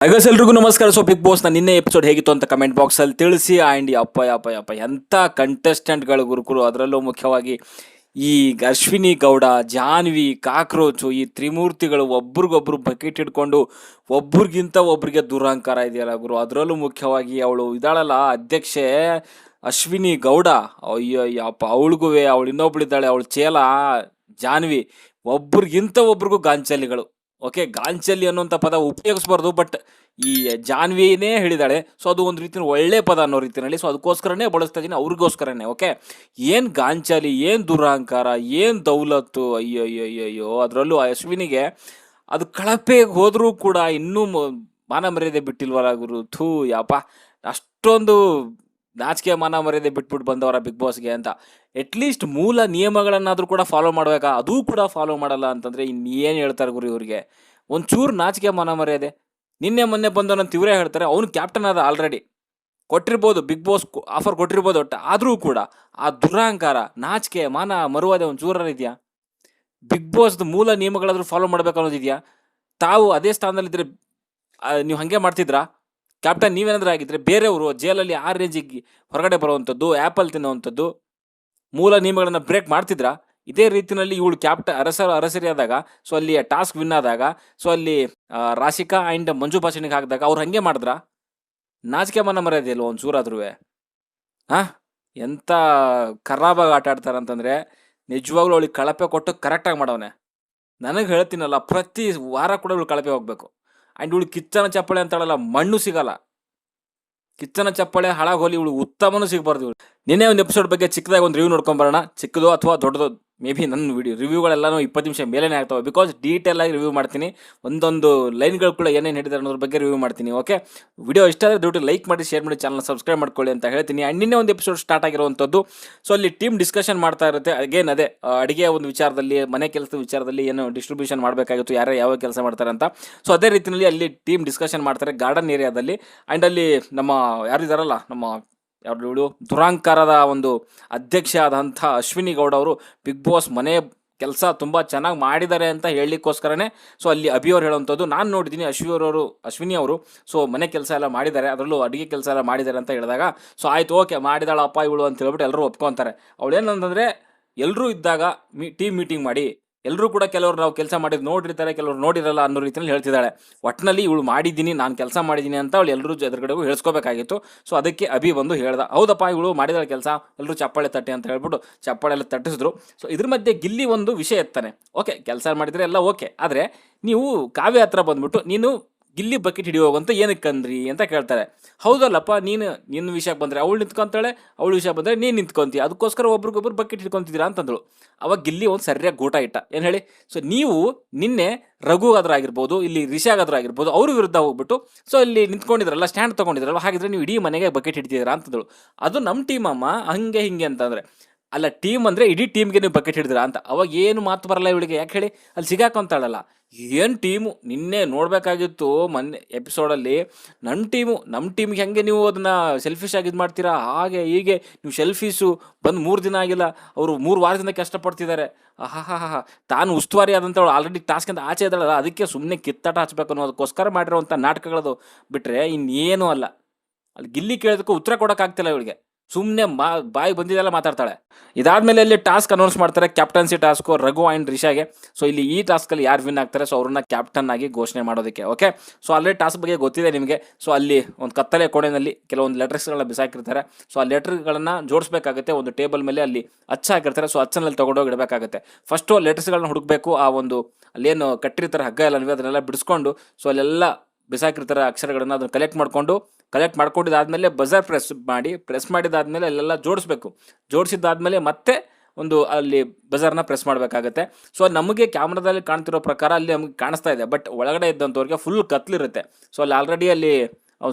Guys ಎಲ್ರಿಗೂ ನಮಸ್ಕಾರ. So big boss ನಿನ್ನೆ ಎಪಿಸೋಡ್ ಹೇಗಿತ್ತು ಅಂತ ಕಮೆಂಟ್ ಬಾಕ್ಸ್ ಅಲ್ಲಿ ತಿಳಿಸಿ. ಆ್ಯಂಡ್ ಯಪ್ಪ ಎಂಥ ಕಂಟೆಸ್ಟೆಂಟ್ಗಳು ಗುರುಕುರು, ಅದರಲ್ಲೂ ಮುಖ್ಯವಾಗಿ ಈ ಅಶ್ವಿನಿ ಗೌಡ, ಜಾನ್ವಿ, ಕಾಕ್ರೋಚು, ಈ ತ್ರಿಮೂರ್ತಿಗಳು ಒಬ್ರಿಗೊಬ್ರು ಬಕೆಟ್ ಹಿಡ್ಕೊಂಡು ಒಬ್ರಿಗಿಂತ ಒಬ್ರಿಗೆ ದುರಹಂಕಾರ ಇದೆಯಲ್ಲ ಗುರು. ಅದರಲ್ಲೂ ಮುಖ್ಯವಾಗಿ ಅವಳು ಇದ್ದಾಳಲ್ಲ ಅಧ್ಯಕ್ಷೆ ಅಶ್ವಿನಿ ಗೌಡ, ಅಯ್ಯಪ್ಪ ಅವಳಿಗೂ ಅವಳು ಇನ್ನೊಬ್ಳಿದ್ದಾಳೆ, ಅವಳು ಚೇಲ ಜಾನ್ವಿ, ಒಬ್ರಿಗಿಂತ ಒಬ್ರಿಗೂ ಗಾಂಚಲಿಗಳು. ಓಕೆ, ಗಾಂಚಲಿ ಅನ್ನೋಂಥ ಪದ ಉಪಯೋಗಿಸ್ಬಾರ್ದು, ಬಟ್ ಈ ಜಾನ್ವಿನೇ ಹೇಳಿದಾಳೆ. ಸೊ ಅದು ಒಂದು ರೀತಿಯ ಒಳ್ಳೆ ಪದ ಅನ್ನೋ ರೀತಿಯಲ್ಲಿ, ಸೊ ಅದಕ್ಕೋಸ್ಕರನೇ ಬಳಸ್ತಾ ಇದ್ದೀನಿ, ಅವ್ರಿಗೋಸ್ಕರನೇ. ಓಕೆ, ಏನು ಗಾಂಚಲಿ, ಏನು ದುರಹಂಕಾರ, ಏನು ದೌಲತ್ತು, ಅಯ್ಯೋ. ಅದರಲ್ಲೂ ಅಶ್ವಿನಿಗೆ ಅದು ಕಳಪೆಗೆ ಹೋದರೂ ಕೂಡ ಇನ್ನೂ ಮಾನ ಮರ್ಯಾದೆ ಬಿಟ್ಟಿಲ್ವಲ್ಲ ಗುರು. ಥೂ ಯಪ್ಪ, ಅಷ್ಟೊಂದು ನಾಚಿಕೆ ಮಾನ ಮರ್ಯಾದೆ ಬಿಟ್ಬಿಟ್ಟು ಬಂದವರ ಬಿಗ್ ಬಾಸ್ಗೆ ಅಂತ. ಅಟ್ಲೀಸ್ಟ್ ಮೂಲ ನಿಯಮಗಳನ್ನಾದರೂ ಕೂಡ ಫಾಲೋ ಮಾಡಬೇಕಾ, ಅದೂ ಕೂಡ ಫಾಲೋ ಮಾಡಲ್ಲ ಅಂತಂದರೆ ಇನ್ನೇನು ಹೇಳ್ತಾರೆ ಗುರು ಇವ್ರಿಗೆ. ಒಂಚೂರು ನಾಚಿಕೆ ಮಾನ ಮರ್ಯಾದೆ. ನಿನ್ನೆ ಮೊನ್ನೆ ಬಂದವನಂತ ಇವರೇ ಹೇಳ್ತಾರೆ, ಅವನು ಕ್ಯಾಪ್ಟನ್ ಆದ ಆಲ್ರೆಡಿ, ಕೊಟ್ಟಿರ್ಬೋದು ಬಿಗ್ ಬಾಸ್ ಆಫರ್ ಕೊಟ್ಟಿರ್ಬೋದು, ಒಟ್ಟು ಆದರೂ ಕೂಡ ಆ ದುರಹಂಕಾರ, ನಾಚಿಕೆ ಮಾನ ಮರುವಾದೆ ಒಂಚೂರ ಇದೆಯಾ? ಬಿಗ್ ಬಾಸ್ದು ಮೂಲ ನಿಯಮಗಳಾದರೂ ಫಾಲೋ ಮಾಡಬೇಕು ಅನ್ನೋದಿದೆಯಾ? ತಾವು ಅದೇ ಸ್ಥಾನದಲ್ಲಿದ್ದರೆ ನೀವು ಹಾಗೆ ಮಾಡ್ತಿದ್ರಾ? ಕ್ಯಾಪ್ಟನ್ ನೀವೇನಾದ್ರೂ ಆಗಿದ್ರೆ ಬೇರೆಯವರು ಜೈಲಲ್ಲಿ ಆ ರೇಂಜಿಗೆ ಹೊರಗಡೆ ಬರುವಂಥದ್ದು, ಆ್ಯಪಲ್ ತಿನ್ನುವಂಥದ್ದು, ಮೂಲ ನಿಯಮಗಳನ್ನು ಬ್ರೇಕ್ ಮಾಡ್ತಿದ್ರಾ? ಇದೇ ರೀತಿಯಲ್ಲಿ ಇವಳು ಕ್ಯಾಪ್ಟನ್ ಅರಸರಿ ಆದಾಗ, ಸೊ ಅಲ್ಲಿ ಟಾಸ್ಕ್ ವಿನ್ ಆದಾಗ, ಸೊ ಅಲ್ಲಿ ರಾಶಿಕಾ ಆ್ಯಂಡ್ ಮಂಜು ಭಾಷಣಿಗೆ ಹಾಕಿದಾಗ ಅವ್ರು ಹಾಗೆ ಮಾಡಿದ್ರಾ? ನಾಚಿಕೆ ಮನ ಮರ್ಯಾದೆ ಇಲ್ವ ಒಂಚೂರಾದ್ರೂ? ಹಾಂ, ಎಂಥ ಖರಾಬಾಗಿ ಆಟ ಆಡ್ತಾರೆ ಅಂತಂದರೆ ನಿಜವಾಗ್ಲೂ ಅವಳಿಗೆ ಕಳಪೆ ಕೊಟ್ಟು ಕರೆಕ್ಟಾಗಿ ಮಾಡವನೆ. ನನಗೆ ಹೇಳ್ತೀನಲ್ಲ, ಪ್ರತಿ ವಾರ ಕೂಡ ಇವಳು ಕಳಪೆ ಹೋಗಬೇಕು. ಆ್ಯಂಡ್ ಇವಳು ಕಿಚ್ಚನ ಚಪ್ಪಳೆ ಅಂತಾಳಲ್ಲ, ಮಣ್ಣು ಸಿಗಲ್ಲ. ಕಿಚ್ಚನ ಚಪ್ಪಳೆ ಹಾಳಾಗೋಲಿ, ಇವಳು ಉತ್ತಮನೂ ಸಿಗಬಾರ್ದು ಇವಳು. ನಿನ್ನೆ ಒಂದು ಎಪಿಸೋಡ್ ಬಗ್ಗೆ ಚಿಕ್ಕದಾಗಿ ಒಂದು ರಿವ್ಯೂ ನೋಡ್ಕೊಂಬರೋಣ. ಚಿಕ್ಕದು ಅಥವಾ ದೊಡ್ಡದು, ಮೇ ಬಿ ನನ್ನ ರಿವ್ಯೂಗಳೆಲ್ಲನೂ 20 ನಿಮಿಷ ಮೇಲೇ ಆಗ್ತವೆ. ಬಿಕಾಸ್ ಡೀಟೇಲ್ ಆಗಿ ರಿವ್ಯೂ ಮಾಡ್ತೀನಿ, ಒಂದೊಂದು ಲೈನ್ಗಳು ಕೂಡ ಏನೇನು ಹೇಳಿದ್ದಾರೆ ಅನ್ನೋದ್ರ ಬಗ್ಗೆ ರಿವ್ಯೂ ಮಾಡ್ತೀನಿ. ಓಕೆ, ವಿಡಿಯೋ ಇಷ್ಟ ಆದರೆ ದಯವಿಟ್ಟು ಲೈಕ್ ಮಾಡಿ, ಶೇರ್ ಮಾಡಿ, ಚಾನಲ್ ಸಬ್ಸ್ಕ್ರೈಬ್ ಮಾಡ್ಕೊಳ್ಳಿ ಅಂತ ಹೇಳ್ತೀನಿ. ಆ್ಯಂಡ್ ನಿನ್ನೆ ಒಂದು ಎಪಿಸೋಡ್ ಸ್ಟಾರ್ಟ್ ಆಗಿರುವಂಥದ್ದು, ಸೊ ಅಲ್ಲಿ ಟೀಮ್ ಡಿಸ್ಕಷನ್ ಮಾಡ್ತಾ ಇರುತ್ತೆ. ಅಗೇನ್ ಅದೇ ಅಡುಗೆ ಒಂದು ವಿಚಾರದಲ್ಲಿ, ಮನೆ ಕೆಲಸದ ವಿಚಾರದಲ್ಲಿ ಏನು ಡಿಸ್ಟ್ರಿಬ್ಯೂಷನ್ ಮಾಡಬೇಕಾಗಿತ್ತು, ಯಾರು ಯಾವ ಕೆಲಸ ಮಾಡ್ತಾರೆ ಅಂತ. ಸೊ ಅದೇ ರೀತಿಯಲ್ಲಿ ಅಲ್ಲಿ ಟೀಮ್ ಡಿಸ್ಕಷನ್ ಮಾಡ್ತಾರೆ ಗಾರ್ಡನ್ ಏರಿಯಾದಲ್ಲಿ. ಆ್ಯಂಡ್ ಅಲ್ಲಿ ನಮ್ಮ ಯಾರಿದ್ದಾರಲ್ಲ, ನಮ್ಮ ಯಾರು ದುರಹಂಕಾರದ ಒಂದು ಅಧ್ಯಕ್ಷ ಆದಂಥ ಅಶ್ವಿನಿ ಗೌಡ ಅವರು ಬಿಗ್ ಬಾಸ್ ಮನೆ ಕೆಲಸ ತುಂಬ ಚೆನ್ನಾಗಿ ಮಾಡಿದ್ದಾರೆ ಅಂತ ಹೇಳಲಿಕ್ಕೋಸ್ಕರನೇ ಸೊ ಅಲ್ಲಿ ಅಭಿಯವ್ರು ಹೇಳುವಂಥದ್ದು. ನಾನು ನೋಡಿದ್ದೀನಿ ಅಶ್ವಿನಿ ಅವರು ಸೊ ಮನೆ ಕೆಲಸ ಎಲ್ಲ ಮಾಡಿದ್ದಾರೆ, ಅದರಲ್ಲೂ ಅಡುಗೆ ಕೆಲಸ ಎಲ್ಲ ಮಾಡಿದ್ದಾರೆ ಅಂತ ಹೇಳಿದಾಗ, ಸೊ ಆಯ್ತು ಓಕೆ ಮಾಡಿದಾಳಪ್ಪ ಇವಳು ಅಂತ ಹೇಳ್ಬಿಟ್ಟು ಎಲ್ಲರೂ ಒಪ್ಕೊತಾರೆ. ಅವಳು ಏನಂತಂದರೆ, ಎಲ್ಲರೂ ಇದ್ದಾಗ ಟೀಮ್ ಮೀಟಿಂಗ್ ಮಾಡಿ, ಎಲ್ಲರೂ ಕೂಡ ಕೆಲವರು ನಾವು ಕೆಲಸ ಮಾಡಿದ್ದು ನೋಡಿರ್ತಾರೆ, ಕೆಲವರು ನೋಡಿರಲ್ಲ ಅನ್ನೋ ರೀತಿಯಲ್ಲಿ ಹೇಳ್ತಿದ್ದಾಳೆ. ಒಟ್ಟಿನಲ್ಲಿ ಇವಳು ಮಾಡಿದ್ದೀನಿ, ನಾನು ಕೆಲಸ ಮಾಡಿದ್ದೀನಿ ಅಂತ ಅವಳು ಎಲ್ಲರೂ ಎದುರುಗಡೆಗೂ ಹೇಳ್ಸ್ಕೋಬೇಕಾಗಿತ್ತು. ಸೊ ಅದಕ್ಕೆ ಅಭಿ ಬಂದು ಹೇಳ್ದ, ಹೌದಪ್ಪ ಇವಳು ಮಾಡಿದಾಳೆ ಕೆಲಸ, ಎಲ್ಲರೂ ಚಪ್ಪಾಳೆ ತಟ್ಟೆ ಅಂತ ಹೇಳ್ಬಿಟ್ಟು ಚಪ್ಪಾಳೆ ಎಲ್ಲ ತಟ್ಟಿಸಿದ್ರು. ಸೊ ಇದ್ರ ಮಧ್ಯೆ ಗಿಲ್ಲಿ ಒಂದು ವಿಷಯ ಎತ್ತಾನೆ. ಓಕೆ, ಕೆಲಸ ಮಾಡಿದರೆ ಎಲ್ಲ ಓಕೆ, ಆದರೆ ನೀವು ಕಾವ್ಯ ಹತ್ರ ಬಂದ್ಬಿಟ್ಟು ನೀನು ಗಿಲ್ಲಿ ಬಕೆಟ್ ಹಿಡಿಯೋಗಂತ ಏನಕ್ಕೆ ಅಂದ್ರಿ ಅಂತ ಕೇಳ್ತಾರೆ. ಹೌದಲ್ಲಪ್ಪ, ನಿನ್ನ ವಿಷಯಕ್ಕೆ ಬಂದರೆ ಅವಳು ನಿಂತ್ಕೊಂತಾಳೆ, ಅವಳ ವಿಷಯ ಬಂದರೆ ನೀನು ನಿಂತ್ಕೊಂತೀಯ, ಅದಕ್ಕೋಸ್ಕರ ಒಬ್ರಿಗೊಬ್ರು ಬಕೆಟ್ ಹಿಡ್ಕೊತಿದ್ದೀರಾ ಅಂತಂದಳು. ಅವಾಗ ಗಿಲ್ಲಿ ಒಂದು ಸರಿಯಾಗಿ ಗೂಟ ಇಟ್ಟ. ಏನು ಹೇಳಿ, ಸೊ ನೀವು ನಿನ್ನೆ ರಘುಗಾದ್ರೂ ಆಗಿರ್ಬೋದು, ಇಲ್ಲಿ ರಿಷಾಗಾದ್ರೂ ಆಗಿರ್ಬೋದು, ಅವ್ರ ವಿರುದ್ಧ ಹೋಗ್ಬಿಟ್ಟು ಸೊ ಇಲ್ಲಿ ನಿಂತ್ಕೊಂಡಿದ್ರಲ್ಲ, ಸ್ಟ್ಯಾಂಡ್ ತೊಗೊಂಡಿದ್ರಲ್ಲ, ಹಾಗಿದ್ರೆ ನೀವು ಇಡೀ ಮನೆಗೆ ಬಕೆಟ್ ಹಿಡಿದಿದ್ದೀರಾ ಅಂತಂದಳು. ಅದು ನಮ್ಮ ಟೀಮ್ ಅಮ್ಮ, ಹಂಗೆ ಹಿಂಗೆ ಅಂತಂದರೆ, ಅಲ್ಲ ಟೀಮ್ ಅಂದರೆ ಇಡೀ ಟೀಮ್ಗೆ ನೀವು ಬಕೆಟ್ ಹಿಡಿದಿರಾ ಅಂತ. ಅವಾಗ ಏನು ಮಾತು ಬರಲ್ಲ ಇವಳಿಗೆ, ಯಾಕೆ ಹೇಳಿ, ಅಲ್ಲಿ ಸಿಗಾಕೊಂತಾಳಲ್ಲ. ಏನು ಟೀಮು, ನಿನ್ನೆ ನೋಡಬೇಕಾಗಿತ್ತು ಮೊನ್ನೆ ಎಪಿಸೋಡಲ್ಲಿ, ನಮ್ಮ ಟೀಮ್ಗೆ ಹೆಂಗೆ ನೀವು ಅದನ್ನು ಸೆಲ್ಫಿಶ್ ಆಗಿ ಇದು ಮಾಡ್ತೀರಾ, ಹಾಗೆ ಹೀಗೆ ನೀವು ಸೆಲ್ಫೀಸು ಬಂದು 3 ದಿನ ಆಗಿಲ್ಲ, ಅವರು 3 ವಾರದಿಂದ ಕಷ್ಟಪಡ್ತಿದ್ದಾರೆ. ಆಹಾ, ತಾನು ಉಸ್ತುವಾರಿ ಆದಂಥವಳು ಆಲ್ರೆಡಿ ಟಾಸ್ಕಿಂದ ಆಚೆ ಇದ್ದಾಳಲ್ಲ, ಅದಕ್ಕೆ ಸುಮ್ಮನೆ ಕಿತ್ತಾಟ ಹಚ್ಬೇಕು ಅನ್ನೋದಕ್ಕೋಸ್ಕರ ಮಾಡಿರೋವಂಥ ನಾಟಕಗಳದು ಬಿಟ್ಟರೆ ಇನ್ನೇನೂ ಅಲ್ಲ. ಅಲ್ಲಿ ಗಿಲ್ಲಿ ಕೇಳೋದಕ್ಕೂ ಉತ್ತರ ಕೊಡೋಕ್ಕಾಗ್ತಿಲ್ಲ ಇವಳಿಗೆ, ಸುಮ್ಮನೆ ಬಾಯಿ ಬಂದಿದ್ದೆಲ್ಲ ಮಾತಾಡ್ತಾಳೆ. ಇದಾದಮೇಲೆ ಅಲ್ಲಿ ಟಾಸ್ಕ್ ಅನೌನ್ಸ್ ಮಾಡ್ತಾರೆ, ಕ್ಯಾಪ್ಟನ್ಸಿ ಟಾಸ್ಕು ರಘು ಆ್ಯಂಡ್ ರಿಷಾಗೆ. ಸೊ ಇಲ್ಲಿ ಈ ಟಾಸ್ಕಲ್ಲಿ ಯಾರು ವಿನ್ ಆಗ್ತಾರೆ, ಸೊ ಅವ್ರನ್ನ ಕ್ಯಾಪ್ಟನ್ ಆಗಿ ಘೋಷಣೆ ಮಾಡೋದಕ್ಕೆ. ಓಕೆ, ಸೊ ಆಲ್ರೆಡಿ ಟಾಸ್ಕ್ ಬಗ್ಗೆ ಗೊತ್ತಿದೆ ನಿಮಗೆ. ಸೊ ಅಲ್ಲಿ ಒಂದು ಕತ್ತಲೆ ಕೋಣೆಯಲ್ಲಿ ಕೆಲವೊಂದು ಲೆಟರ್ಸ್ಗಳನ್ನ ಬಿಸಾಕಿರ್ತಾರೆ. ಸೊ ಆ ಲೆಟರ್ಗಳನ್ನು ಜೋಡಿಸ್ಬೇಕಾಗುತ್ತೆ, ಒಂದು ಟೇಬಲ್ ಮೇಲೆ ಅಲ್ಲಿ ಹಾಕಿರ್ತಾರೆ. ಸೊ ಅಚ್ಚನಲ್ಲಿ ತೊಗೊಂಡೋಗಿ ಇಡಬೇಕಾಗುತ್ತೆ. ಫಸ್ಟು ಲೆಟರ್ಸ್ಗಳನ್ನ ಹುಡುಕಬೇಕು, ಆ ಒಂದು ಅಲ್ಲೇನು ಕಟ್ಟಿರ್ತಾರೆ ಹಗ್ಗ ಎಲ್ಲ, ಅದನ್ನೆಲ್ಲ ಬಿಡಿಸ್ಕೊಂಡು ಸೊ ಅಲ್ಲೆಲ್ಲ ಬಿಸಾಕಿರ್ತಾರೆ ಅಕ್ಷರಗಳನ್ನು, ಅದನ್ನು ಕಲೆಕ್ಟ್ ಮಾಡ್ಕೊಂಡಿದ್ದಾದಮೇಲೆ ಬಜರ್ ಪ್ರೆಸ್ ಮಾಡಿದಾದ್ಮೇಲೆ ಅಲ್ಲೆಲ್ಲ ಜೋಡಿಸಿದ್ದಾದ್ಮೇಲೆ ಮತ್ತೆ ಒಂದು ಅಲ್ಲಿ ಬಜರ್ನ ಪ್ರೆಸ್ ಮಾಡಬೇಕಾಗತ್ತೆ. ಸೊ ನಮಗೆ ಕ್ಯಾಮ್ರಾದಲ್ಲಿ ಕಾಣ್ತಿರೋ ಪ್ರಕಾರ ಅಲ್ಲಿ ನಮಗೆ ಕಾಣಿಸ್ತಾ ಇದೆ, ಬಟ್ ಒಳಗಡೆ ಇದ್ದಂಥವ್ರಿಗೆ ಫುಲ್ ಕತ್ಲಿರುತ್ತೆ. ಸೊ ಅಲ್ಲಿ ಆಲ್ರೆಡಿ ಅಲ್ಲಿ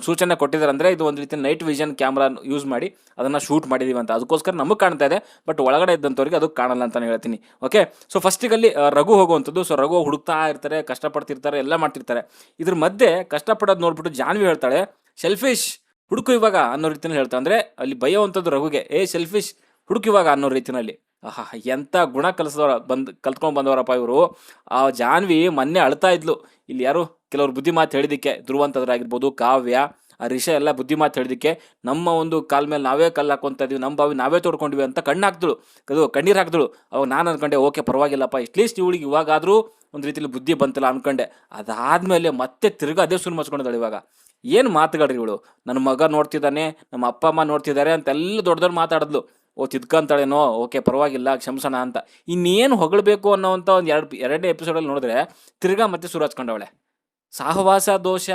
ಸೂಚನೆ ಕೊಟ್ಟಿದ್ದಾರೆ, ಅಂದರೆ ಇದು ಒಂದು ರೀತಿ ನೈಟ್ ವಿಷನ್ ಕ್ಯಾಮ್ರಾ ಯೂಸ್ ಮಾಡಿ ಅದನ್ನು ಶೂಟ್ ಮಾಡಿದ್ದೀವಿ ಅಂತ. ಅದಕ್ಕೋಸ್ಕರ ನಮಗೆ ಕಾಣ್ತಾ ಇದೆ, ಬಟ್ ಒಳಗಡೆ ಇದ್ದಂಥವ್ರಿಗೆ ಅದು ಕಾಣಲ್ಲ ಅಂತಲೇ ಹೇಳ್ತೀನಿ. ಓಕೆ, ಸೊ ಫಸ್ಟಿಗಲ್ಲಿ ರಘು ಹೋಗುವಂಥದ್ದು. ಸೊ ರಘು ಹುಡುಕ್ತಾ ಇರ್ತಾರೆ, ಕಷ್ಟಪಡ್ತಿರ್ತಾರೆ, ಎಲ್ಲ ಮಾಡ್ತಿರ್ತಾರೆ. ಇದ್ರ ಮಧ್ಯೆ ಕಷ್ಟಪಡೋದು ನೋಡ್ಬಿಟ್ಟು ಜಾನ್ವಿ ಹೇಳ್ತಾಳೆ, ಸೆಲ್ಫಿಶ್ ಹುಡುಕು ಇವಾಗ ಅನ್ನೋ ರೀತಿಯಲ್ಲಿ ಹೇಳ್ತಾ, ಅಂದರೆ ಅಲ್ಲಿ ಬೈಯೋವಂಥದ್ದು ರಘುಗೆ, ಸೆಲ್ಫಿಶ್ ಹುಡುಕು ಇವಾಗ ಅನ್ನೋ ರೀತಿಯಲ್ಲಿ. ಆಹಾ, ಎಂಥ ಗುಣ ಕಲ್ತ್ಕೊಂಡು ಬಂದವರಪ್ಪ ಇವರು. ಆ ಜಾನ್ವಿ ಮೊನ್ನೆ ಅಳ್ತಾ ಇದ್ಲು, ಇಲ್ಲಿ ಯಾರು ಕೆಲವರು ಬುದ್ಧಿ ಮಾತು ಹೇಳಿದಕ್ಕೆ, ಧ್ರುವ ಅಂತದ್ರಾಗಿರ್ಬೋದು, ಕಾವ್ಯ, ರಿಷಾ ಎಲ್ಲ ಬುದ್ಧಿ ಮಾತು ಹೇಳಿದಕ್ಕೆ ನಮ್ಮ ಒಂದು ಕಾಲ ಮೇಲೆ ನಾವೇ ಕಲ್ಲು ಹಾಕೊಂತ ಇದೀವಿ, ನಮ್ಮ ಬಾವಿ ನಾವೇ ತೋಡ್ಕೊಂಡಿವಿ ಅಂತ ಕಣ್ಣೀರು ಹಾಕ್ದಳು. ಅವಾಗ ನಾನು ಅನ್ಕೊಂಡೆ ಓಕೆ ಪರವಾಗಿಲ್ಲಪ್ಪ, ಅಟ್ಲೀಸ್ಟ್ ಇವಳಿಗೆ ಇವಾಗಾದರೂ ಒಂದು ರೀತಿಯಲ್ಲಿ ಬುದ್ಧಿ ಬಂತಲ್ಲ ಅನ್ಕೊಂಡೆ. ಅದಾದ್ಮೇಲೆ ಮತ್ತೆ ತಿರ್ಗಾ ಅದೇ ಸುಳ್ಳು ಮಚ್ಕೊಂಡಿದ್ದಾಳೆ. ಇವಾಗ ಏನು ಮಾತುಗಳ್ರಿ ಇವಳು, ನನ್ನ ಮಗ ನೋಡ್ತಿದ್ದಾನೆ, ನಮ್ಮ ಅಪ್ಪ ಅಮ್ಮ ನೋಡ್ತಿದ್ದಾರೆ ಅಂತೆಲ್ಲ ದೊಡ್ಡ ಮಾತಾಡಿದ್ಲು. ತಿದ್ಕೊಂತಾಳೇನೋ, ಓಕೆ ಪರವಾಗಿಲ್ಲ ಕ್ಷಮಿಸೋಣ ಅಂತ. ಇನ್ನೇನು ಹೊಗಳಬೇಕು ಅನ್ನೋವಂಥ ಒಂದು ಎರಡನೇ ಎಪಿಸೋಡಲ್ಲಿ ನೋಡಿದ್ರೆ ತಿರ್ಗಾ ಮತ್ತೆ ಶುರು ಹಚ್ಕೊಂಡವಳೆ. ಸಹವಾಸ ದೋಷ,